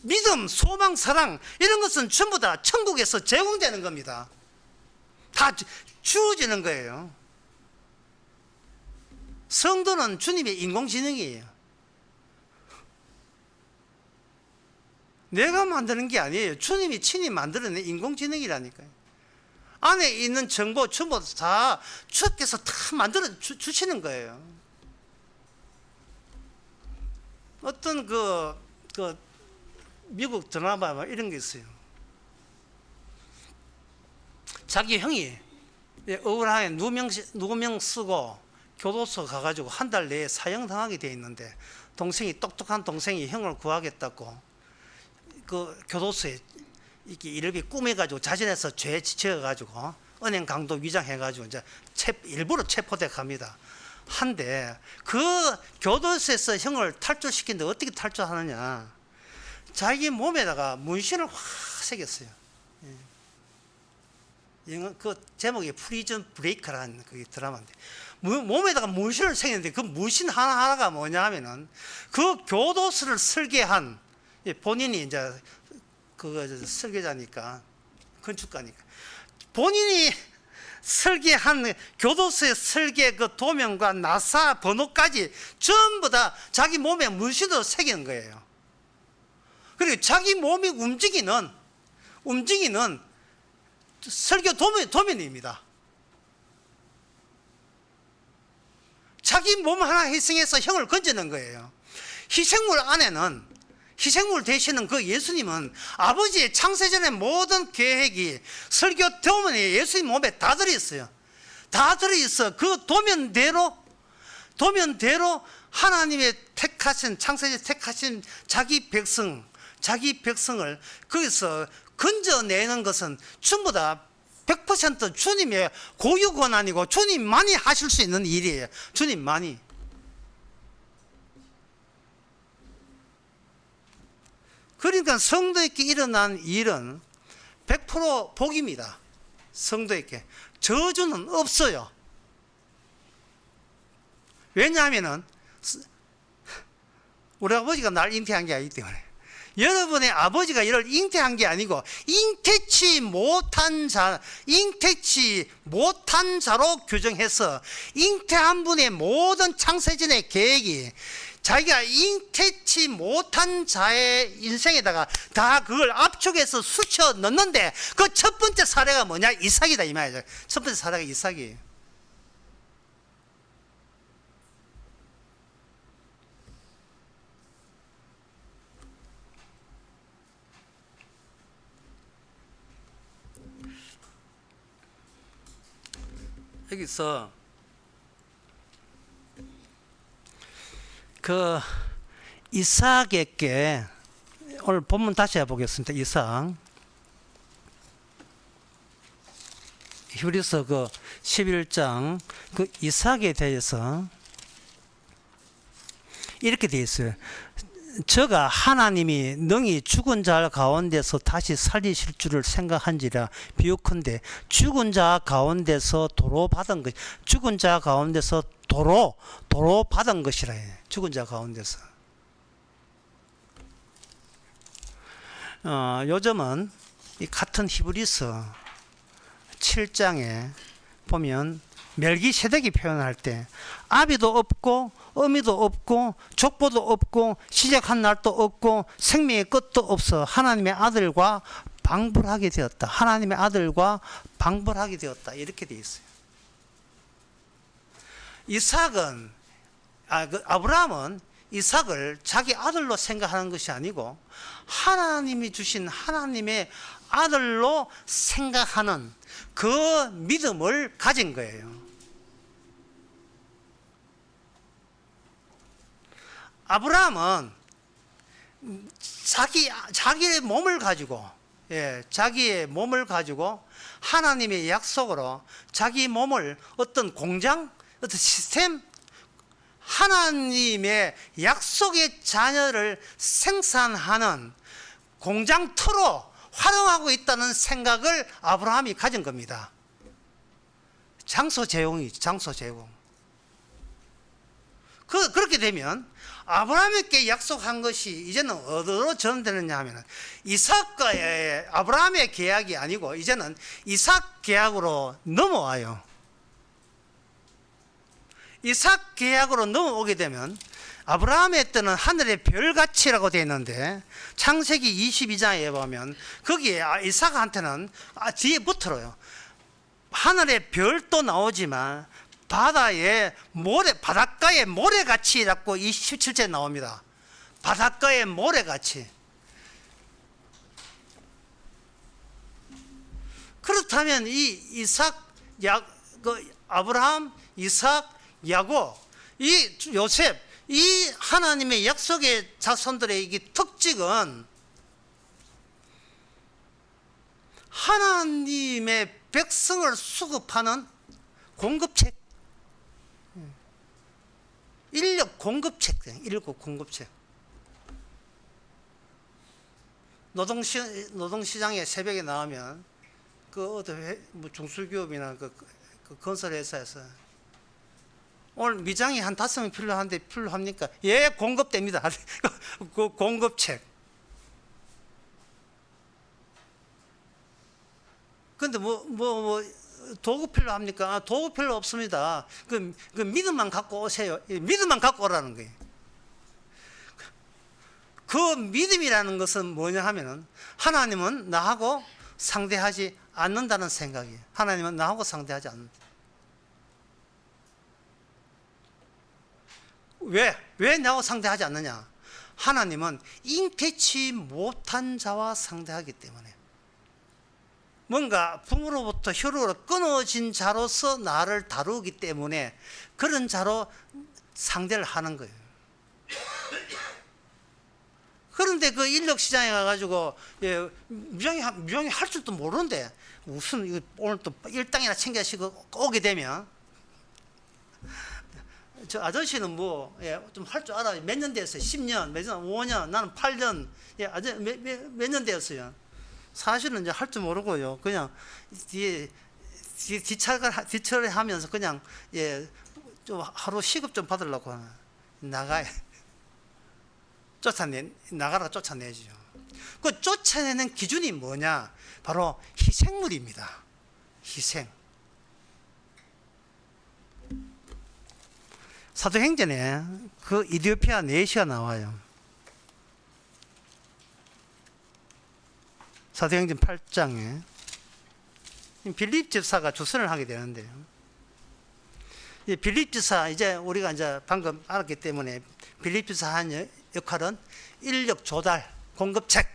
믿음, 소망, 사랑 이런 것은 전부 다 천국에서 제공되는 겁니다. 다 주어지는 거예요. 성도는 주님의 인공지능이에요. 내가 만드는 게 아니에요. 주님이 친히 만들어낸 인공지능이라니까요. 안에 있는 정보 전부 다 주께서 다 만들어 주시는 거예요. 어떤 미국 드라마 이런 게 있어요. 자기 형이 억울하게 누명 쓰고 교도소 가가지고 한 달 내에 사형당하게 돼 있는데 똑똑한 동생이 형을 구하겠다고 그 교도소에 이렇게 이렇게 꾸며가지고 자진해서 죄 지어가지고 은행 강도 위장해가지고 이제 일부러 체포돼 갑니다. 한데 그 교도소에서 형을 탈출시키는데 어떻게 탈출하느냐? 자기 몸에다가 문신을 확 새겼어요. 그 제목이 프리즌 브레이커라는 그 드라마인데 몸에다가 문신을 새겼는데 그 문신 하나하나가 뭐냐 하면은 그 교도소를 설계한 본인이 이제 설계자니까 건축가니까 본인이 설계한 교도소의 설계 그 도면과 나사 번호까지 전부 다 자기 몸에 문신으로 새기는 거예요. 그리고 자기 몸이 움직이는 설교 도면입니다. 자기 몸 하나 희생해서 형을 건지는 거예요. 희생물 되시는 그 예수님은 아버지의 창세전의 모든 계획이 설교 도면에 예수님 몸에 다 들어있어요. 다 들어있어. 그 도면대로 하나님의 창세전 택하신 자기 백성을 거기서 건져내는 것은 전부 다 100% 주님의 고유 권한이고 주님만이 하실 수 있는 일이에요. 주님만이. 그러니까 성도에게 일어난 일은 100% 복입니다. 성도에게. 저주는 없어요. 왜냐하면은 우리 아버지가 날 잉태한 게 아니기 때문에 여러분의 아버지가 이를 잉태한 게 아니고 잉태치 못한 자로 규정해서 잉태한 분의 모든 창세전의 계획이 자기가 잉태치 못한 자의 인생에다가 다 그걸 압축해서 수쳐 넣는데 그 첫 번째 사례가 뭐냐? 이삭이다 이 말이죠. 첫 번째 사례가 이삭이에요. 여기서 그 이삭에게 오늘 본문 다시 해보겠습니다. 이삭 히브리서 그 11장 그 이삭에 대해서 이렇게 되어 있어요. 저가 하나님이 능히 죽은 자 가운데서 다시 살리실 줄을 생각한지라 비유컨대 죽은 자 가운데서 도로 받은 것, 죽은 자 가운데서 도로 받은 것이라 해. 죽은 자 가운데서. 요즘은 이 같은 히브리서 7장에 보면 멜기세덱이 표현할 때 아비도 없고 어미도 없고 족보도 없고 시작한 날도 없고 생명의 끝도 없어 하나님의 아들과 방불하게 되었다. 하나님의 아들과 방불하게 되었다. 이렇게 되어 있어요. 아브라함은 이삭을 자기 아들로 생각하는 것이 아니고 하나님이 주신 하나님의 아들로 생각하는 그 믿음을 가진 거예요. 아브라함은 자기의 몸을 가지고, 자기의 몸을 가지고 하나님의 약속으로 자기 몸을 어떤 공장, 어떤 시스템, 하나님의 약속의 자녀를 생산하는 공장터로 활용하고 있다는 생각을 아브라함이 가진 겁니다. 장소 제공이죠. 장소 제공. 그렇게 되면 아브라함에게 약속한 것이 이제는 어디로 전되느냐 하면 이삭과의 아브라함의 계약이 아니고 이제는 이삭 계약으로 넘어와요. 이삭 계약으로 넘어오게 되면 아브라함의 때는 하늘의 별같이라고 되어 있는데 창세기 22장에 보면 거기에 이삭한테는 뒤에 붙어요. 하늘의 별도 나오지만 바다의 모래, 바닷가의 모래같이라고 27절에 나옵니다. 바닷가의 모래같이. 그렇다면 이 아브라함, 이삭, 야곱, 이 요셉, 이 하나님의 약속의 자손들의 이 특징은 하나님의 백성을 수급하는 공급책, 인력 공급책, 노동시장에 새벽에 나오면 뭐 중소기업이나 그 건설회사에서 오늘 미장이 한 5명 필요합니까? 예, 공급됩니다. 그 공급책. 근데 도구 필요합니까? 도구 필요 없습니다. 그 믿음만 갖고 오세요. 믿음만 갖고 오라는 거예요. 그 믿음이라는 것은 뭐냐 하면은 하나님은 나하고 상대하지 않는다는 생각이에요. 하나님은 나하고 상대하지 않는다. 왜 나하고 상대하지 않느냐? 하나님은 잉태치 못한 자와 상대하기 때문에 뭔가 부모로부터 혈육으로 끊어진 자로서 나를 다루기 때문에 그런 자로 상대를 하는 거예요. 그런데 그 인력시장에 가가지고 무장이 할 줄도 모르는데 무슨 오늘 또 일당이나 챙겨시고 오게 되면 저 아저씨는 좀 할 줄 알아. 몇 년 됐어요? 10년, 몇 년, 5년, 나는 8년. 몇 년 됐어요? 사실은 이제 할 줄 모르고요. 그냥 뒤처리 하면서 그냥 좀 하루 시급 좀 받으려고 나가라 쫓아내지요. 그 쫓아내는 기준이 뭐냐? 바로 희생물입니다. 희생. 사도행전에 그 이디오피아 내시가 나와요. 사도행전 8장에 빌립 집사가 주선을 하게 되는데요. 이 빌립 집사, 이제 우리가 이제 방금 알았기 때문에 빌립 집사 한 역할은 인력 조달, 공급책.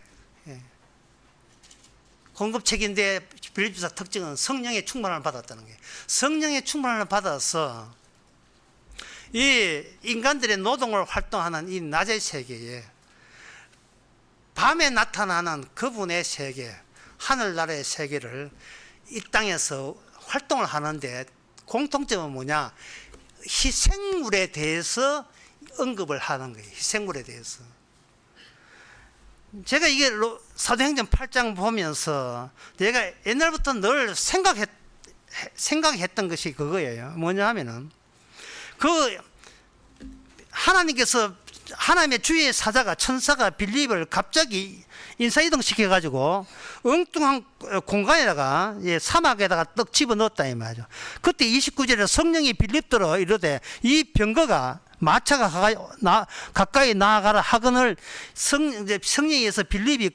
공급책인데 빌립 집사 특징은 성령의 충만함을 받았다는 거예요. 성령의 충만함을 받아서 이 인간들의 노동을 활동하는 이 낮의 세계에 밤에 나타나는 그분의 세계, 하늘나라의 세계를 이 땅에서 활동을 하는데 공통점은 뭐냐? 희생물에 대해서 언급을 하는 거예요. 희생물에 대해서. 제가 이게 사도행전 8장 보면서 내가 옛날부터 늘 생각했던 것이 그거예요. 뭐냐 하면은 그 하나님께서 하나님의 주의 사자가 천사가 빌립을 갑자기 인사이동 시켜가지고 엉뚱한 공간에다가 사막에다가 떡 집어넣었다 이 말이죠. 그때 29절에 성령이 빌립더러 이르되 이 병거가 마차가 가까이 나아가라 하거늘 성령에서 빌립이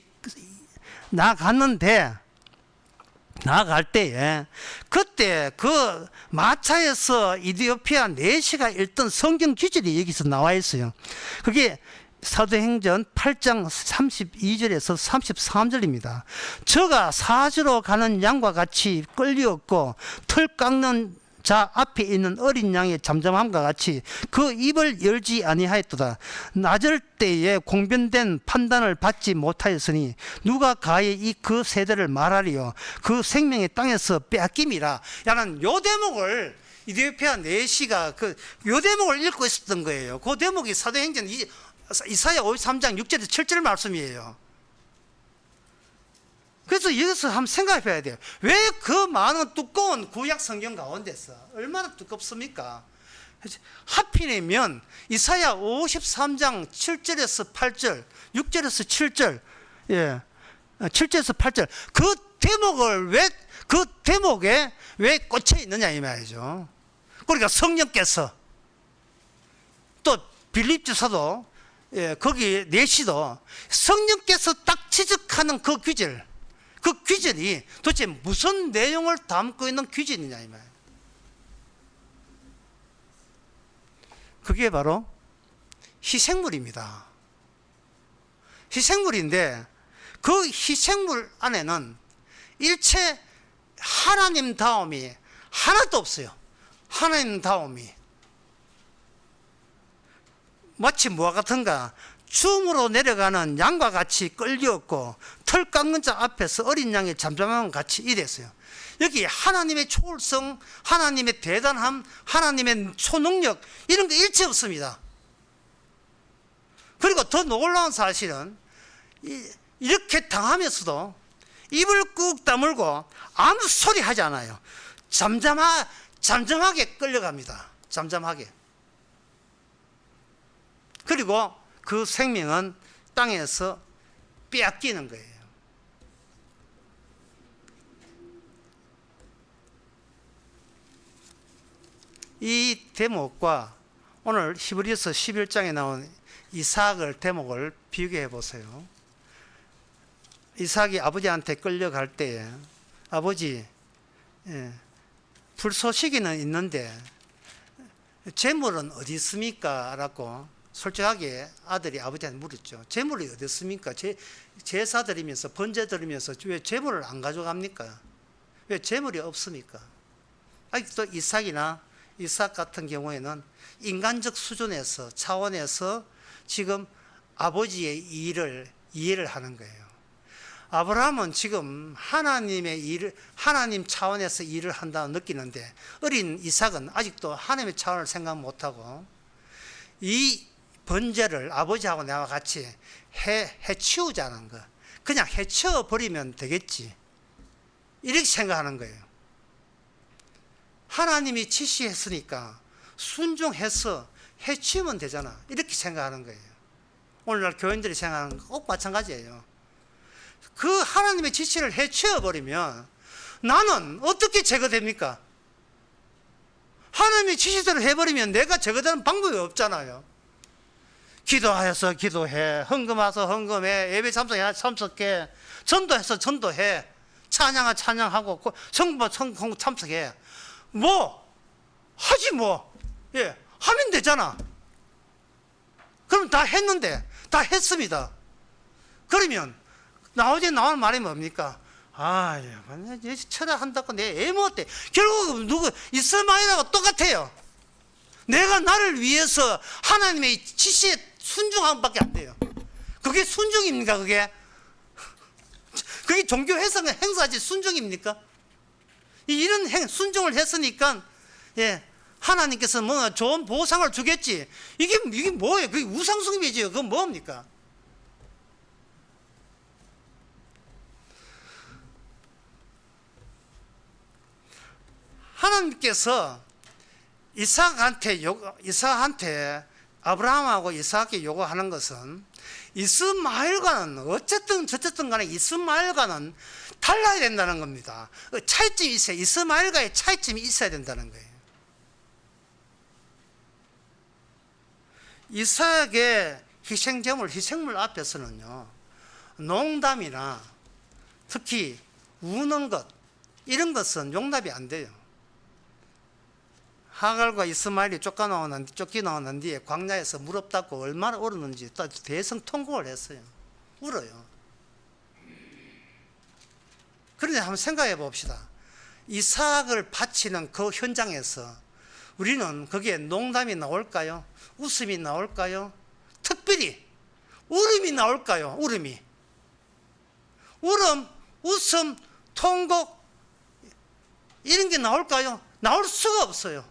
나아갈 때에 그때 그 마차에서 이디오피아 내시가 읽던 성경 기절이 여기서 나와 있어요. 그게 사도행전 8장 32절에서 33절입니다. 저가 사지로 가는 양과 같이 끌려왔고 털 깎는 자 앞에 있는 어린 양의 잠잠함과 같이 그 입을 열지 아니하였도다. 낮을 때에 공변된 판단을 받지 못하였으니 누가 가히 이 그 세대를 말하리요. 그 생명의 땅에서 빼앗김이라. 라는 요 대목을 이디오피아 내시가 요 대목을 읽고 있었던 거예요. 그 대목이 사도행전 이사야 53장 6절에서 7절 말씀이에요. 그래서 여기서 한번 생각해 봐야 돼요. 왜 그 많은 두꺼운 구약 성경 가운데서 얼마나 두껍습니까? 하필이면 이사야 53장 7절에서 8절, 6절에서 7절, 7절에서 8절 그 대목에 왜 꽂혀 있느냐 이 말이죠. 그러니까 성령께서 또 빌립 집사도 거기 내시도 성령께서 딱 지적하는 그 귀절이 도대체 무슨 내용을 담고 있는 귀절이냐 이 말이에요. 그게 바로 희생물입니다. 희생물인데 그 희생물 안에는 일체 하나님다움이 하나도 없어요. 하나님다움이 마치 뭐와 같은가? 춤으로 내려가는 양과 같이 끌려왔고 털 깎는 자 앞에서 어린 양의 잠잠함과 같이 이랬어요. 여기 하나님의 초월성, 하나님의 대단함, 하나님의 초능력 이런 게 일체 없습니다. 그리고 더 놀라운 사실은 이렇게 당하면서도 입을 꾹 다물고 아무 소리 하지 않아요. 잠잠하게 끌려갑니다. 잠잠하게. 그리고 그 생명은 땅에서 빼앗기는 거예요. 이 대목과 오늘 히브리서 11장에 나온 이삭을 대목을 비교해 보세요. 이삭이 아버지한테 끌려갈 때에 아버지 불쏘시개는 있는데 재물은 어디 있습니까? 라고 솔직하게 아들이 아버지한테 물었죠. 재물이 어디 있습니까? 제사 드리면서 번제 드리면서 왜 재물을 안 가져갑니까? 왜 재물이 없습니까? 아직도 이삭 같은 경우에는 인간적 수준에서 차원에서 지금 아버지의 이해를 하는 거예요. 아브라함은 지금 하나님 차원에서 일을 한다고 느끼는데 어린 이삭은 아직도 하나님의 차원을 생각 못하고 이 번제를 아버지하고 나와 같이 해치우자는 거. 그냥 해치워버리면 되겠지. 이렇게 생각하는 거예요. 하나님이 지시했으니까 순종해서 해치우면 되잖아. 이렇게 생각하는 거예요. 오늘날 교인들이 생각하는 거 꼭 마찬가지예요. 그 하나님의 지시를 해치워버리면 나는 어떻게 제거됩니까? 하나님의 지시대로 해버리면 내가 제거되는 방법이 없잖아요. 기도하여서 기도해, 헌금하서 헌금해, 예배 참석해 참석해, 전도해서 전도해, 찬양하 찬양하고 성부 참석해. 뭐 하지 뭐. 예, 하면 되잖아. 그럼 다 했는데, 다 했습니다. 그러면 나오지 나오는 말이 뭡니까? 아, 예, 철학한다고 내 애먹었대. 결국 누구 이스마엘하고 똑같아요. 내가 나를 위해서 하나님의 지시에 순종함밖에 안 돼요. 그게 순종입니까? 그게 종교 행사지 순종입니까? 이런 순종을 했으니까, 예, 하나님께서 뭐 좋은 보상을 주겠지. 이게 뭐예요? 그게 우상숭배지요. 그건 뭡니까? 하나님께서 이삭한테 아브라함하고 이삭에게 요구하는 것은 이스마엘과는 어쨌든 저쨌든 간에 이스마엘과는 달라야 된다는 겁니다. 차이점이 있어요. 이스마엘과의 차이점이 있어야 된다는 거예요. 이삭의 희생물 앞에서는요, 농담이나 특히 우는 것, 이런 것은 용납이 안 돼요. 하갈과 이스마엘이 쫓겨나온 뒤에 광야에서 무릎 꿇고 얼마나 울었는지 대성통곡을 했어요. 울어요. 그런데 한번 생각해 봅시다. 이삭을 바치는 그 현장에서 우리는 거기에 농담이 나올까요? 웃음이 나올까요? 특별히 울음이 나올까요? 울음, 웃음, 통곡, 이런 게 나올까요? 나올 수가 없어요.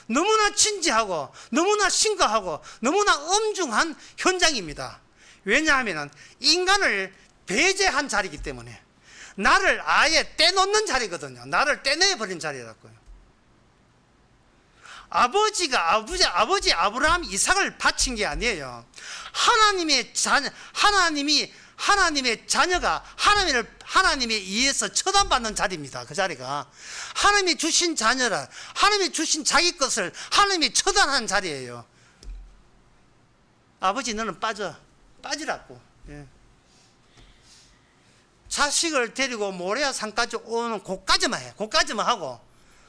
너무나 진지하고 너무나 심각하고 너무나 엄중한 현장입니다. 왜냐하면 인간을 배제한 자리이기 때문에, 나를 아예 떼놓는 자리거든요. 나를 떼내버린 자리라고요. 아버지 아브라함 이삭을 바친 게 아니에요. 하나님의 자녀가 하나님에 의해서 처단받는 자리입니다. 그 자리가 하나님이 주신 자녀라, 하나님이 주신 자기 것을 하나님이 처단하는 자리예요. 아버지 너는 빠지라고. 예. 자식을 데리고 모레아 산까지 오는 곳까지만 해. 곳까지만 하고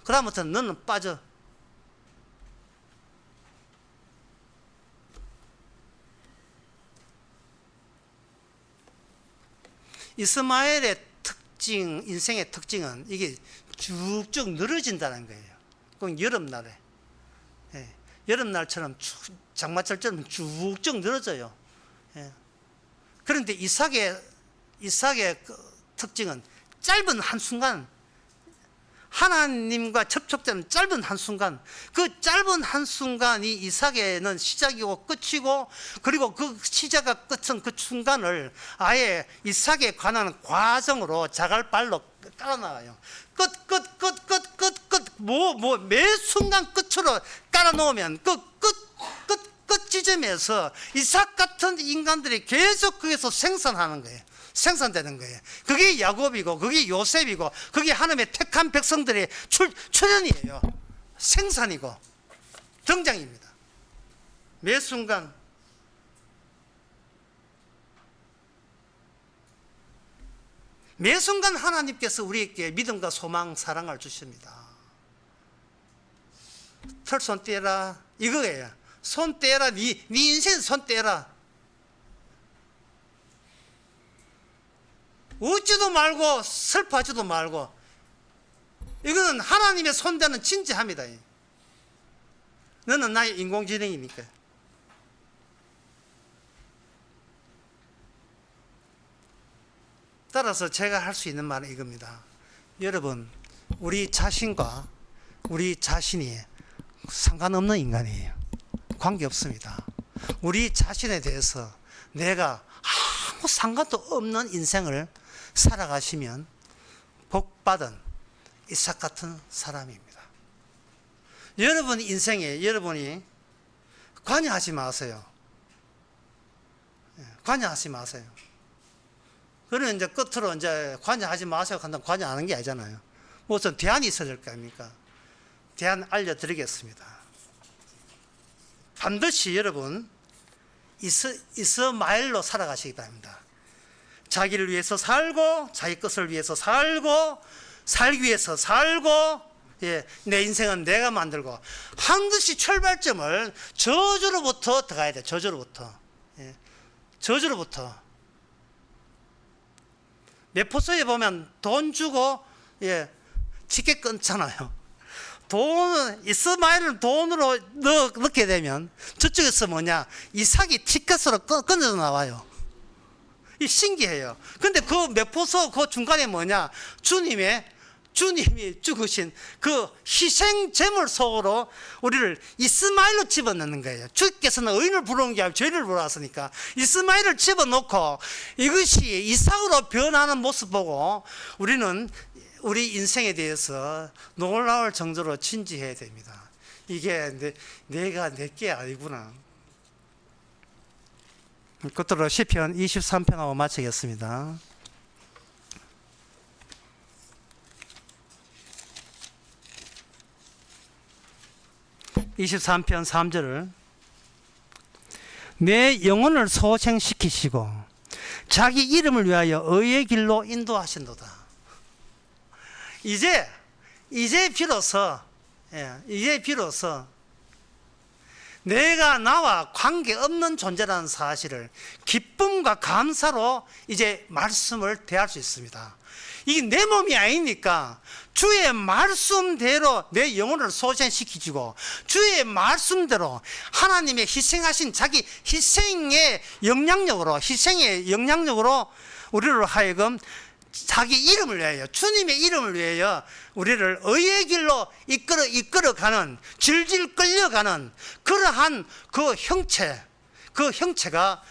그 다음부터는 너는 빠져. 이스마엘의 인생의 특징은 이게 쭉쭉 늘어진다는 거예요. 꼭 여름날에, 예, 여름날처럼 장마철처럼 쭉쭉 늘어져요. 예. 그런데 이삭의 특징은 짧은 한순간, 하나님과 접촉되는 짧은 한순간, 그 짧은 한순간이 이삭에는 시작이고 끝이고, 그리고 그 시작과 끝은 그 순간을 아예 이삭에 관한 과정으로 자갈발로 깔아놔요. 끝, 매 순간 끝으로 깔아놓으면 끝 지점에서 이삭 같은 인간들이 계속 거기서 생산되는 거예요. 그게 야곱이고, 그게 요셉이고, 그게 하나님의 택한 백성들의 출현이에요. 생산이고 등장입니다. 매 순간. 매 순간 하나님께서 우리에게 믿음과 소망, 사랑을 주십니다. 털손 떼라, 이거예요. 손 떼라, 네 인생 손 떼라. 웃지도 말고 슬퍼하지도 말고. 이거는 하나님의 손대는 진지합니다. 너는 나의 인공지능이니까. 따라서 제가 할 수 있는 말은 이겁니다. 여러분, 우리 자신과 우리 자신이 상관없는 인간이에요. 관계없습니다. 우리 자신에 대해서 내가 아무 상관도 없는 인생을 살아가시면 복받은 이삭 같은 사람입니다. 여러분 인생에 여러분이 관여하지 마세요. 관여하지 마세요. 그러면 이제 끝으로 이제 관여하지 마세요 한다면 관여하는 게 아니잖아요. 무슨 대안이 있어야 될 거 아닙니까? 대안 알려드리겠습니다. 반드시 여러분 이스마엘로 살아가시기 바랍니다. 자기를 위해서 살고 자기 것을 위해서 살고 살기 위해서 살고, 예, 내 인생은 내가 만들고, 반드시 출발점을 저주로부터 들어가야 돼. 저주로부터. 예, 저주로부터. 매포소에 보면 돈 주고, 예, 티켓 끊잖아요. 이스마엘을 돈으로 넣게 되면 저쪽에서 뭐냐, 이삭이 티켓으로 끊어져 나와요. 이 신기해요. 근데 그 매포소 그 중간에 뭐냐, 주님이 죽으신 그 희생 제물 속으로 우리를 이스마엘로 집어넣는 거예요. 주께서는 의인을 부르는 게 아니라 죄를 부르셨으니까 이스마엘을 집어넣고 이것이 이삭으로 변하는 모습 보고 우리는 우리 인생에 대해서 놀라울 정도로 진지해야 됩니다. 이게 내가 내게 아니구나. 끝으로 시편 23편하고 마치겠습니다. (23편) 3절을 내 영혼을 소생시키시고 자기 이름을 위하여 의의 길로 인도하신도다. 이제 비로소 내가 나와 관계없는 존재라는 사실을 기쁨과 감사로 이제 말씀을 대할 수 있습니다. 이게 내 몸이 아니니까 주의 말씀대로 내 영혼을 소생시키시고 주의 말씀대로 하나님의 희생하신 자기 희생의 영향력으로 우리를 하여금 자기 이름을 위하여, 주님의 이름을 위하여 우리를 의의 길로 이끌어가는, 질질 끌려가는 그러한 그 형체가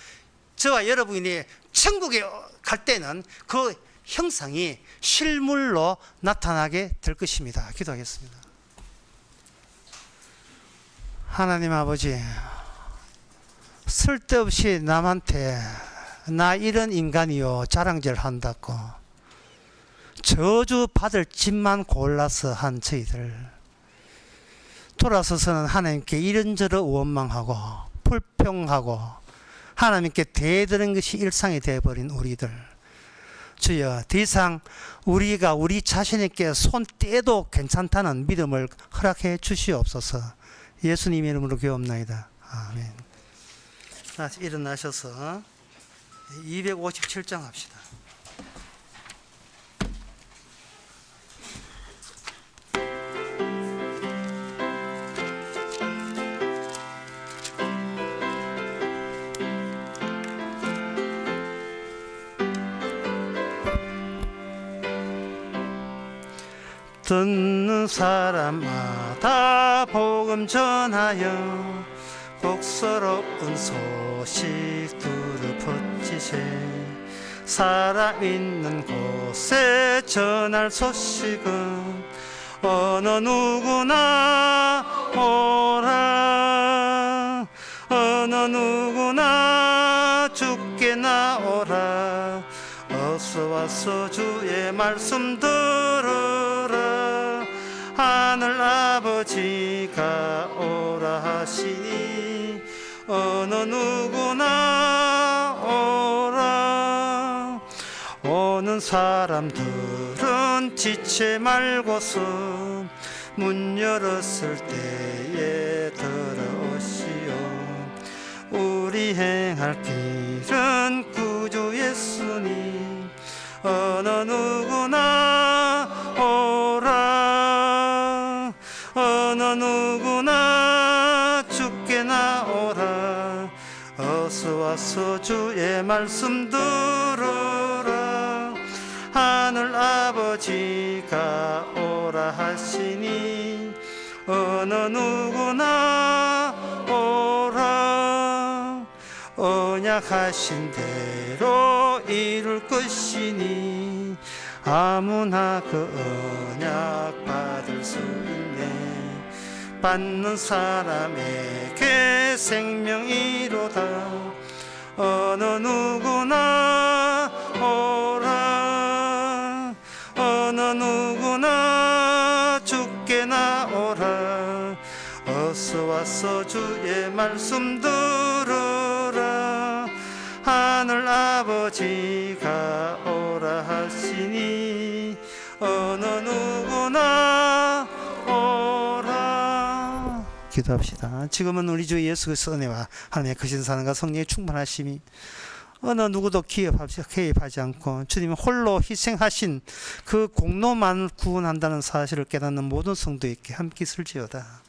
저와 여러분이 천국에 갈 때는 그 형상이 실물로 나타나게 될 것입니다. 기도하겠습니다. 하나님 아버지, 쓸데없이 남한테 나 이런 인간이요 자랑질 한다고 저주 받을 집만 골라서 한 저희들, 돌아서서는 하나님께 이런저런 원망하고 불평하고 하나님께 대드는 것이 일상이 되어버린 우리들, 주여 더 이상 우리가 우리 자신에게 손 떼도 괜찮다는 믿음을 허락해 주시옵소서. 예수님의 이름으로 기도합나이다. 아멘. 일어나셔서 257장 합시다. 듣는 사람마다 복음 전하여 복스러운 소식 두루 퍼지세. 살아있는 곳에 전할 소식은 어느 누구나 오라. 어느 누구나 주께 나오라. 어서 와서 주의 말씀 들으라. 하늘 아버지가 오라 하시니 어느 누구나 오라. 오는 사람들은 지체 말고서 문 열었을 때에 들어오시오. 우리 행할 길은 구주 예수님 어느 누구나 오라. 어느 누구나 주께 나오라. 어서 와서 주의 말씀 들으라. 하늘 아버지가 오라 하시니 어느 누구나 오라. 언약하신 대로 이룰 것이니 아무나 그 언약 받을 수 있네. 받는 사람에게 생명이로다. 어느 누구나 오라 어느 누구나 주께 나오라 어서 와서 주의 말씀 들으라 하늘 아버지가 오라 하시니 어느 누구나 오라. 기도합시다. 지금은 우리 주 예수 그리스도의 은혜와 하나님의 크신 사랑과 성령의 충만하심이 어느 누구도 개입하지 않고 주님이 홀로 희생하신 그 공로만 구원한다는 사실을 깨닫는 모든 성도에게 함께 있을지어다.